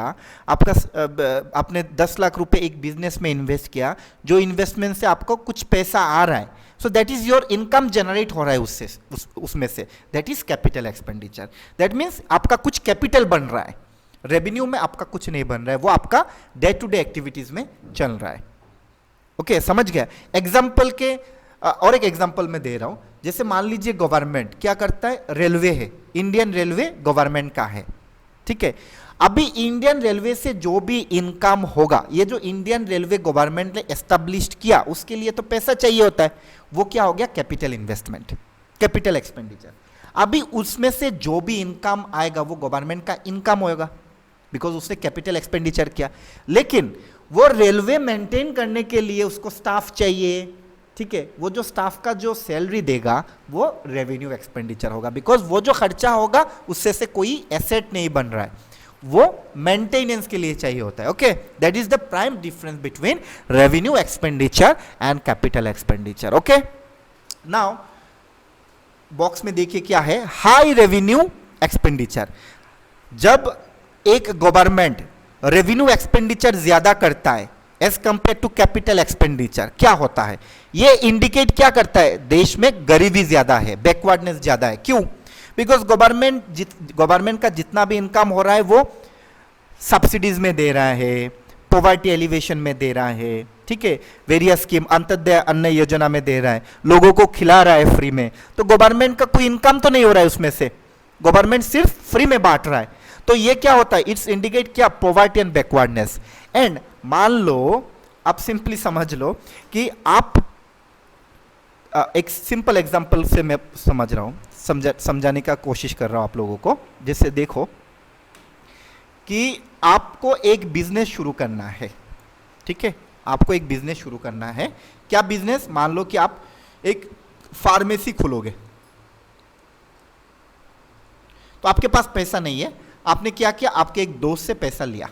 आपका आपने 10 लाख रुपए एक बिजनेस में इन्वेस्ट किया, जो इन्वेस्टमेंट से आपको कुछ पैसा आ रहा है, सो that is your income generate हो रहा है उससे, उसमें से, that is capital expenditure. That means आपका कुछ कैपिटल बन रहा है, रेवेन्यू में आपका कुछ नहीं बन रहा है, वो आपका डे टू डे एक्टिविटीज में चल रहा है। ओके, समझ गया। एग्जाम्पल के और एक एग्जाम्पल मैं दे रहा हूं, जैसे मान लीजिए गवर्नमेंट क्या करता है, रेलवे है, इंडियन रेलवे गवर्नमेंट का है, ठीक है। अभी इंडियन रेलवे से जो भी इनकम होगा, ये जो इंडियन रेलवे गवर्नमेंट ने एस्टेब्लिश किया उसके लिए तो पैसा चाहिए होता है, वो क्या हो गया, कैपिटल इन्वेस्टमेंट, कैपिटल एक्सपेंडिचर। अभी उसमें से जो भी इनकम आएगा वो गवर्नमेंट का इनकम होगा, बिकॉज उसने कैपिटल एक्सपेंडिचर किया। लेकिन वो रेलवे मेंटेन करने के लिए उसको स्टाफ चाहिए, ठीक है, वो जो स्टाफ का जो सैलरी देगा वो रेवेन्यू एक्सपेंडिचर होगा, बिकॉज वो जो खर्चा होगा उससे से कोई एसेट नहीं बन रहा है, वो मेंटेनेंस के लिए चाहिए होता है। Okay, that is the prime difference between revenue expenditure and capital expenditure. Okay, now box में देखिए क्या है, हाई रेवेन्यू एक्सपेंडिचर। जब एक गवर्नमेंट रेवेन्यू एक्सपेंडिचर ज्यादा करता है as compare to capital expenditure, क्या होता है, ये इंडिकेट क्या करता है, देश में गरीबी ज्यादा है, बैकवर्डनेस ज्यादा है। क्यों? बिकॉज गवर्नमेंट का जितना भी इनकम हो रहा है वो सब्सिडीज में दे रहा है, पॉवर्टी एलिवेशन में दे रहा है, ठीक है, वेरियस स्कीम, अंत्योदय अन्न योजना में दे रहा है, लोगों को खिला रहा है फ्री में, तो गवर्नमेंट का कोई इनकम तो नहीं हो रहा है उसमें से, गवर्नमेंट सिर्फ फ्री में बांट रहा है। तो ये क्या होता है, इट्स इंडिकेट क्या, पॉवर्टी एंड बैकवर्डनेस। एंड मान लो, आप सिंपली समझ लो कि आप एक सिंपल एग्जांपल से मैं समझ रहा हूं, समझाने का कोशिश कर रहा हूं आप लोगों को। जैसे देखो कि आपको एक बिजनेस शुरू करना है, ठीक है, आपको एक बिजनेस शुरू करना है। क्या बिजनेस? मान लो कि आप एक फार्मेसी खोलोगे, तो आपके पास पैसा नहीं है, आपने क्या किया, आपके एक दोस्त से पैसा लिया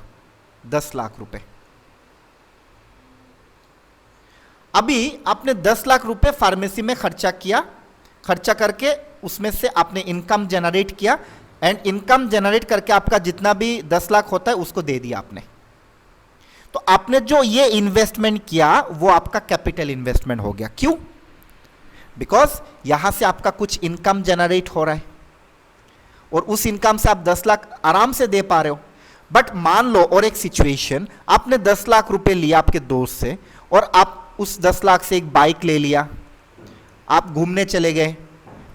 10 लाख रुपए। अभी आपने 10 लाख रुपए फार्मेसी में खर्चा किया, खर्चा करके उसमें से आपने इनकम जनरेट किया, एंड इनकम जनरेट करके आपका जितना भी 10 लाख होता है उसको दे दिया आपने। तो आपने जो ये इन्वेस्टमेंट किया वो आपका कैपिटल इन्वेस्टमेंट हो गया। क्यों? बिकॉज यहां से आपका कुछ इनकम जनरेट हो रहा है और उस इनकम से आप 10 लाख आराम से दे पा रहे हो। बट मान लो और एक सिचुएशन, आपने 10 लाख रुपए लिया आपके दोस्त से और आप उस 10 लाख से एक बाइक ले लिया, आप घूमने चले गए,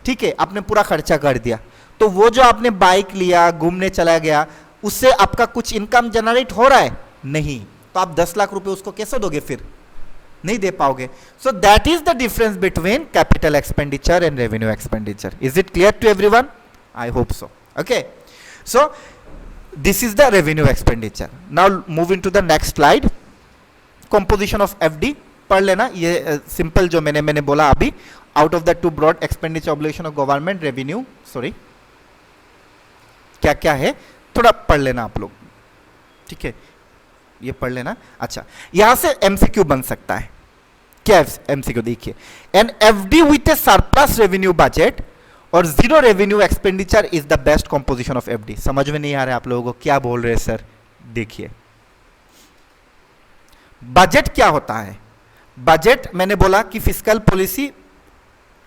ठीक है, आपने पूरा खर्चा कर दिया। तो वो जो आपने बाइक लिया, घूमने चला गया, उससे आपका कुछ इनकम जनरेट हो रहा है? नहीं। तो आप 10 लाख रुपए उसको कैसे दोगे? फिर नहीं दे पाओगे। So that is the difference between capital expenditure and revenue expenditure. Is it clear to everyone? I hope so. Okay, so this is the revenue expenditure. Now moving to the next slide, composition of FD पढ़ लेना। ये simple जो मैंने बोला अभी, out of the two broad expenditure obligation of government, revenue, sorry क्या क्या है थोड़ा पढ़ लेना आप लोग, ठीक है, ये पढ़ लेना। अच्छा, यहां से एमसीक्यू बन सकता है। क्या एमसीक्यू? देखिए, an FD with a surplus revenue budget और zero revenue expenditure is the best composition of FD. समझ में नहीं आ रहा है आप लोगों को, क्या बोल रहे हैं सर? देखिए, बजट क्या होता है? बजट मैंने बोला कि फिस्कल पॉलिसी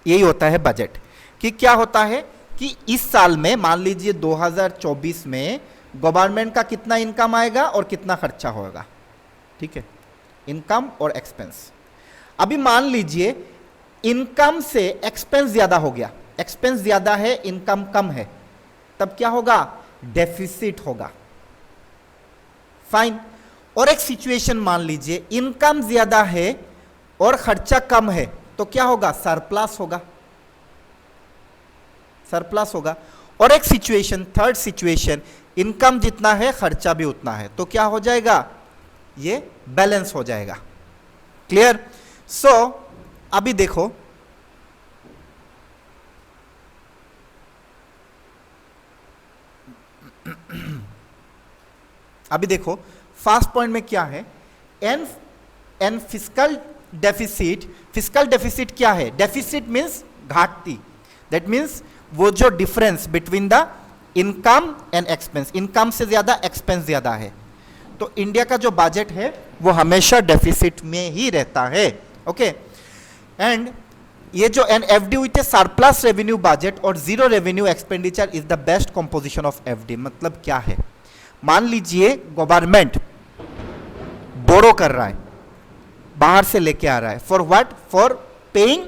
यही होता है बजट, कि क्या होता है कि इस साल में मान लीजिए 2024 में गवर्नमेंट का कितना इनकम आएगा और कितना खर्चा होगा, ठीक है, इनकम और एक्सपेंस। अभी मान लीजिए इनकम से एक्सपेंस ज्यादा हो गया, एक्सपेंस ज्यादा है, इनकम कम है, तब क्या होगा? डेफिसिट होगा। फाइन। और एक सिचुएशन मान लीजिए इनकम ज्यादा है और खर्चा कम है, तो क्या होगा? सरप्लस होगा, सरप्लस होगा। और एक सिचुएशन, थर्ड सिचुएशन, इनकम जितना है खर्चा भी उतना है, तो क्या हो जाएगा? ये बैलेंस हो जाएगा। क्लियर? सो अभी देखो, अभी देखो फर्स्ट पॉइंट में क्या है, an fiscal deficit. Fiscal deficit क्या है? डेफिसिट मींस घाटती, दैट मींस वो जो difference between the income and expense, income से ज्यादा एक्सपेंस ज्यादा है, तो इंडिया का जो बजट है वो हमेशा डेफिसिट में ही रहता है। ओके, एंड ये जो an FD with a surplus revenue budget और zero revenue expenditure is the best composition of FD. मतलब क्या है? मान लीजिए गवर्नमेंट बोरो कर रहा है, बाहर से लेके आ रहा है, for what? For paying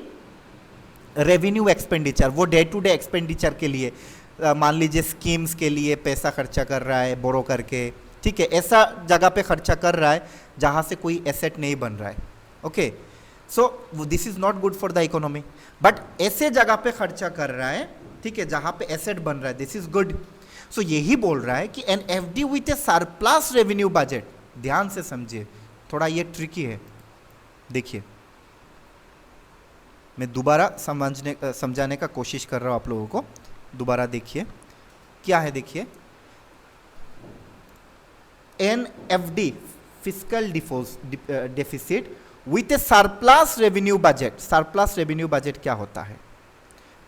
revenue expenditure, वो डे टू डे एक्सपेंडिचर के लिए, मान लीजिए स्कीम्स के लिए पैसा खर्चा कर रहा है बोरो करके, ठीक है, ऐसा जगह पे खर्चा कर रहा है जहां से कोई एसेट नहीं बन रहा है। Okay, so this is not good for the economy, but ऐसे जगह पे खर्चा कर रहा है, ठीक है, जहां पे एसेट बन रहा है, दिस इज गुड। सो यही बोल रहा है कि an FD with a surplus revenue budget, ध्यान से समझिए, थोड़ा ये ट्रिकी है। देखिए, मैं दोबारा समझाने का कोशिश कर रहा हूं आप लोगों को, दोबारा देखिए क्या है। देखिए, an FD fiscal deficit with a surplus revenue budget. Surplus revenue budget क्या होता है?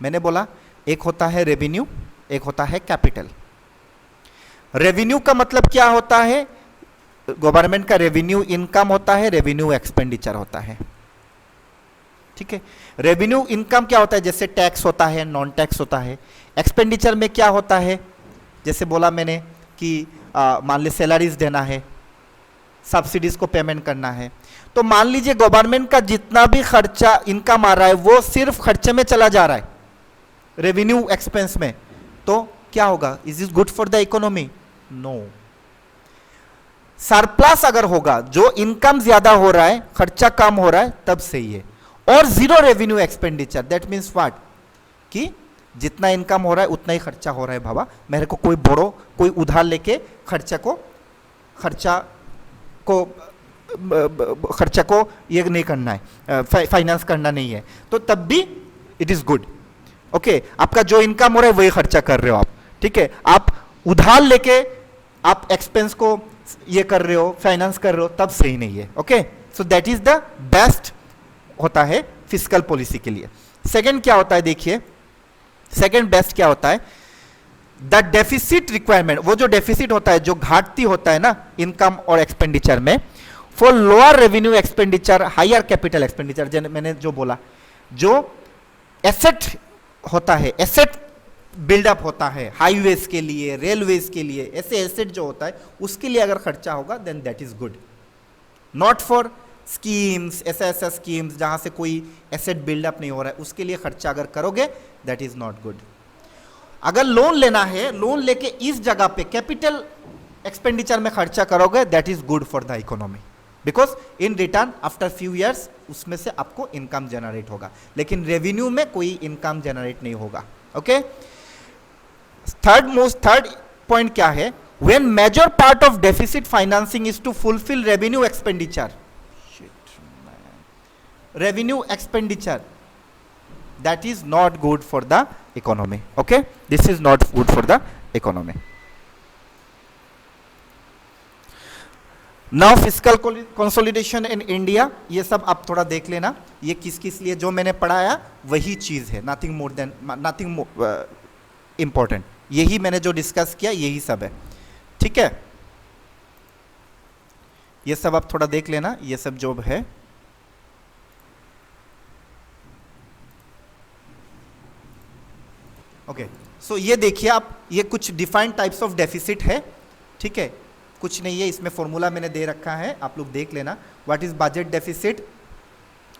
मैंने बोला एक होता है रेवेन्यू, एक होता है कैपिटल। रेवेन्यू का मतलब क्या होता है? गवर्नमेंट का रेवेन्यू इनकम होता है, रेवेन्यू एक्सपेंडिचर होता है। ठीक है, रेवेन्यू इनकम क्या होता है? जैसे टैक्स होता है, नॉन टैक्स होता है। एक्सपेंडिचर में क्या होता है? जैसे बोला मैंने कि मान लीजिए सैलरीज देना है, सब्सिडीज को पेमेंट करना है। तो मान लीजिए गवर्नमेंट का जितना भी खर्चा इनकम आ रहा है वो सिर्फ खर्चे में चला जा रहा है, रेवेन्यू एक्सपेंस में, तो क्या होगा? Is is good for the economy? No. Surplus अगर होगा, जो इनकम ज्यादा हो रहा है, खर्चा कम हो रहा है, तब सही है। और zero revenue expenditure, that means what? कि जितना इनकम हो रहा है उतना ही खर्चा हो रहा है। बाबा मेरे को कोई उधार लेके खर्चा को ये नहीं करना है, फाइनेंस करना नहीं है, तो तब भी इट इज गुड। ओके, आपका जो इनकम हो रहा है वही खर्चा कर रहे हो आप। ठीक है, आप उधार लेके आप एक्सपेंस को ये कर रहे हो, फाइनेंस कर रहे हो, तब सही नहीं है। Okay, so that is the best होता है फिस्कल पॉलिसी के लिए। सेकंड क्या होता है? देखिए सेकंड बेस्ट क्या होता है? The deficit requirement. वो जो डेफिसिट होता है, जो घाटती होता है ना इनकम और एक्सपेंडिचर में, for lower revenue expenditure higher capital expenditure. मैंने जो बोला, जो एसेट होता है, एसेट बिल्डअप होता है हाईवेज के लिए, रेलवेज के लिए, ऐसे एसेट जो होता है उसके लिए अगर खर्चा होगा then that is good. Not for schemes, ऐसा स्कीम्स जहां से कोई एसेट बिल्डअप नहीं हो रहा है, उसके लिए खर्चा अगर करोगे दैट इज नॉट गुड। अगर लोन लेना है, लोन लेके इस जगह पे कैपिटल एक्सपेंडिचर में खर्चा करोगे that is good for the economy, because in return after few years उसमें से आपको इनकम जनरेट होगा, लेकिन रेवेन्यू में कोई इनकम जनरेट नहीं होगा। ओके, थर्ड पॉइंट क्या है? When major part of deficit financing is to fulfil revenue expenditure, revenue expenditure, that is not good for the economy. Okay, this is not good for the economy. Now fiscal consolidation in India, ये सब आप थोड़ा देख लेना, ये किस लिए जो मैंने पढ़ाया वही चीज है, nothing important। यही मैंने जो डिस्कस किया यही सब है। ठीक है, ये सब आप थोड़ा देख लेना, ये सब जो है। ओके, सो ये देखिए आप, ये कुछ डिफाइंड टाइप्स ऑफ डेफिसिट है। ठीक है, कुछ नहीं है, इसमें फॉर्मूला मैंने दे रखा है, आप लोग देख लेना। What is budget deficit?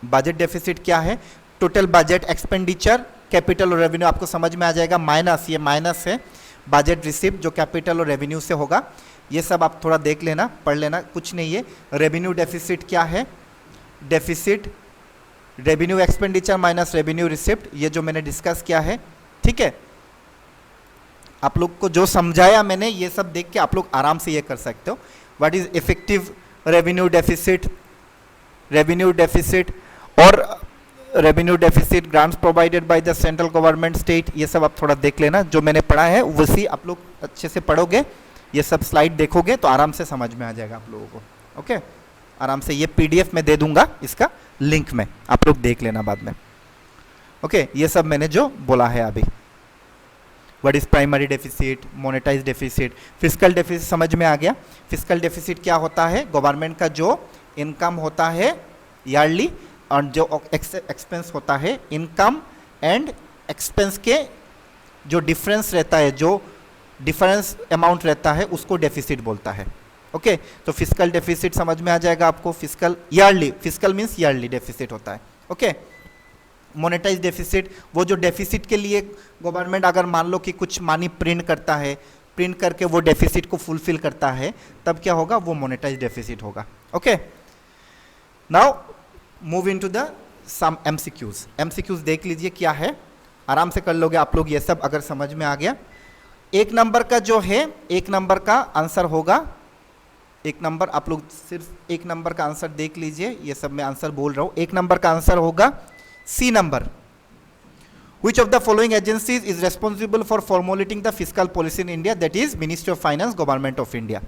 Budget deficit क्या है? टोटल बजट एक्सपेंडिचर, कैपिटल और रेवेन्यू, आपको समझ में आ जाएगा। माइनस, ये माइनस है बजट रिसिप्ट जो कैपिटल और रेवेन्यू से होगा। ये सब आप थोड़ा देख लेना, पढ़ लेना, कुछ नहीं है। रेवेन्यू डेफिसिट क्या है? Deficit revenue expenditure minus revenue receipt, ये जो मैंने डिस्कस किया है। ठीक है, आप लोग को जो समझाया मैंने, ये सब देख के आप लोग आराम से ये कर सकते हो। What is effective revenue deficit, revenue deficit और revenue deficit, grants provided by the central government, state, ये सब आप थोड़ा देख लेना। जो मैंने पढ़ा है वैसी आप लोग अच्छे से पढ़ोगे, ये सब स्लाइड देखोगे तो आराम से समझ में आ जाएगा आप लोगों को। ओके, आराम से, ये पीडीएफ में दे दूंगा इसका लिंक में, आप लोग देख लेना बाद में। ओके, ये सब मैंने जो बोला है अभी। What is primary deficit, monetize deficit, fiscal deficit समझ में आ गया। फिस्कल डेफिसिट क्या होता है? गवर्नमेंट का जो इनकम होता है ईयरली और जो एक्सपेंस होता है, इनकम एंड एक्सपेंस के जो डिफरेंस रहता है, जो डिफरेंस अमाउंट रहता है, उसको डेफिसिट बोलता है। ओके, तो फिस्कल डेफिसिट समझ में आ जाएगा आपको। Fiscal yearly, fiscal means yearly deficit होता है। ओके, मोनेटाइज डेफिसिट, वो जो डेफिसिट के लिए गवर्नमेंट अगर मान लो कि कुछ मनी प्रिंट करता है, प्रिंट करके वो डेफिसिट को फुलफिल करता है, तब क्या होगा? वो मोनेटाइज डेफिसिट होगा। Okay, now move into the some MCQs. MCQs देख लीजिए क्या है, आराम से कर लोगे आप लोग ये सब अगर समझ में आ गया। एक नंबर का जो है, एक नंबर का आंसर होगा, एक नंबर, आप लोग सिर्फ एक नंबर का आंसर देख लीजिए, ये सब मैं आंसर बोल रहा हूँ। एक नंबर का आंसर होगा C number. Which of the following agencies is responsible for formulating the fiscal policy in India? That is Ministry of Finance, Government of India.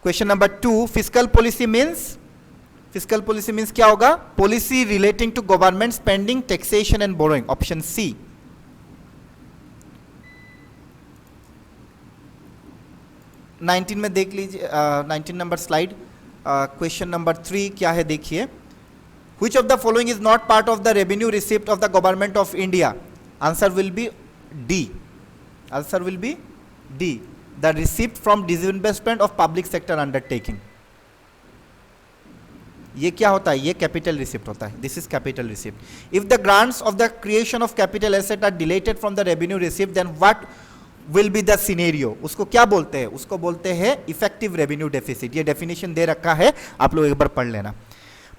Question number 2, fiscal policy means fiscal policy means क्या होगा? Policy relating to government spending, taxation and borrowing, option C. 19 में देख लीजिए, 19 number slide, question number 3 क्या है देखिए। Which of the following is not part of the revenue receipt of the government of India? Answer will be D. Answer will be D. The receipt from disinvestment of public sector undertaking. ये क्या होता है? ये capital receipt होता है. This is capital receipt. If the grants of the creation of capital asset are deleted from the revenue receipt, then what will be the scenario? उसको क्या बोलते हैं? उसको बोलते हैं इफेक्टिव रेवेन्यू डेफिसिट. ये डेफिनेशन दे रखा है, आप लोग एक बार पढ़ लेना.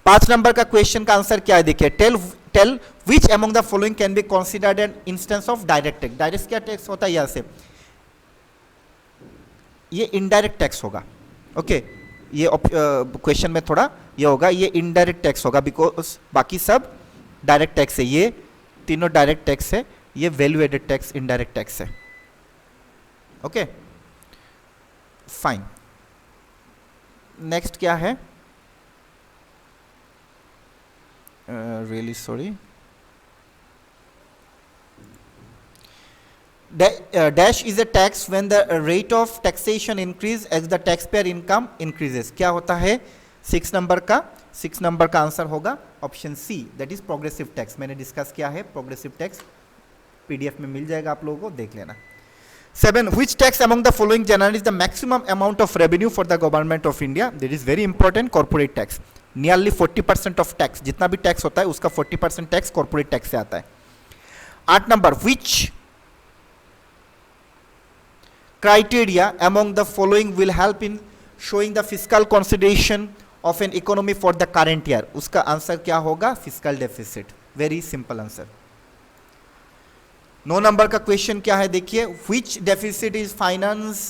5 नंबर का क्वेश्चन का आंसर क्या है देखिए. Tell which among the following can be considered an instance of direct tax. Direct क्या टैक्स होता है? यहां से ये इनडायरेक्ट टैक्स होगा. ओके, ये क्वेश्चन में थोड़ा ये होगा, ये इनडायरेक्ट टैक्स होगा, बिकॉज बाकी सब डायरेक्ट टैक्स है. ये तीनों डायरेक्ट टैक्स है, ये value added tax indirect tax है. Okay fine. नेक्स्ट क्या है? really sorry. Dash is a tax when the rate of taxation increase as the taxpayer income increases. क्या होता है? 6 नंबर का आंसर होगा option C, that is progressive tax. मैंने discuss किया है प्रोग्रेसिव टैक्स, पीडीएफ में मिल जाएगा, आप लोगों को देख लेना. 7. Which tax among the following generates the maximum amount of revenue for the government of India? That is very important. Corporate tax. Nearly 40% of tax, जितना भी टैक्स होता है उसका 40% टैक्स कॉर्पोरेट टैक्स से आता है. 8 number, which criteria among the following will help in showing the fiscal consideration of an economy for the current year? उसका answer क्या होगा? Fiscal deficit. Very simple answer. 9 number का क्वेश्चन क्या है देखिए. Which deficit is finance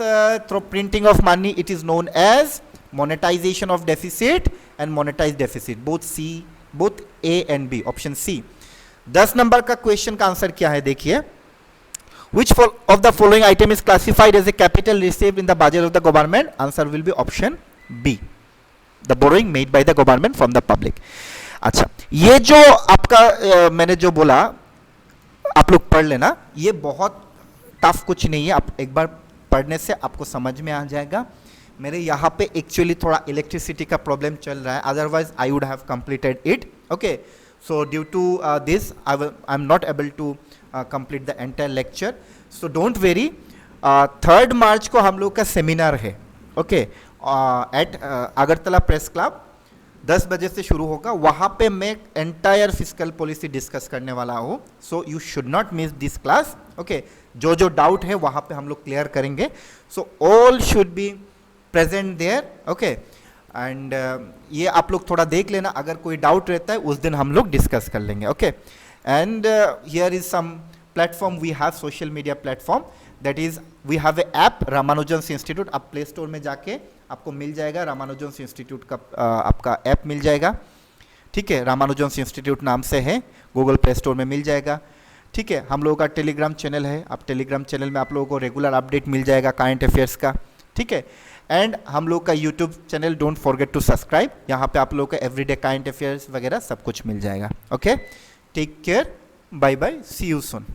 through printing of money? It is known as monetization of deficit and monetized deficit. both A and B, option C. 10 number का question का answer क्या है देखिए. which of the following item is classified as a capital received in the budget of the government? Answer will be option B, the borrowing made by the government from the public. अच्छा, ये जो आपका मैंने जो बोला आप लोग पढ़ लेना, ये बहुत टफ कुछ नहीं है. आप एक बार पढ़ने से आपको समझ में आ जाएगा. मेरे यहाँ पे एक्चुअली थोड़ा इलेक्ट्रिसिटी का प्रॉब्लम चल रहा है, otherwise I would have completed it. Okay, so due to this I am not able to complete the entire lecture. So don't worry. 3 मार्च को हम लोग का सेमिनार है. Okay, at Agartala press club 10 बजे से शुरू होगा. वहाँ पे मैं एंटायर फिस्कल पॉलिसी डिस्कस करने वाला हूँ. So you should not miss this class. Okay, जो डाउट है वहाँ पे हम लोग क्लियर करेंगे. So all should be present there. Okay, and ये आप लोग थोड़ा देख लेना, अगर कोई डाउट रहता है उस दिन हम लोग डिस्कस कर लेंगे. Okay, and here is some platform we have, social media platform, that is we have a app Ramanujan's institute. आप प्ले स्टोर में जाके आपको मिल जाएगा, रामानुजन्स इंस्टीट्यूट का आपका ऐप मिल जाएगा. ठीक है, रामानुजन्स इंस्टीट्यूट नाम से है, गूगल प्ले स्टोर में मिल जाएगा. ठीक है, हम लोगों का टेलीग्राम चैनल है, आप टेलीग्राम चैनल में आप लोगों को रेगुलर अपडेट मिल जाएगा करंट अफेयर्स का. ठीक है, एंड हम लोग का YouTube channel don't forget to subscribe. यहाँ पे आप लोग का एवरीडे करंट अफेयर्स वगैरह सब कुछ मिल जाएगा. Okay, take care, bye bye, see you soon.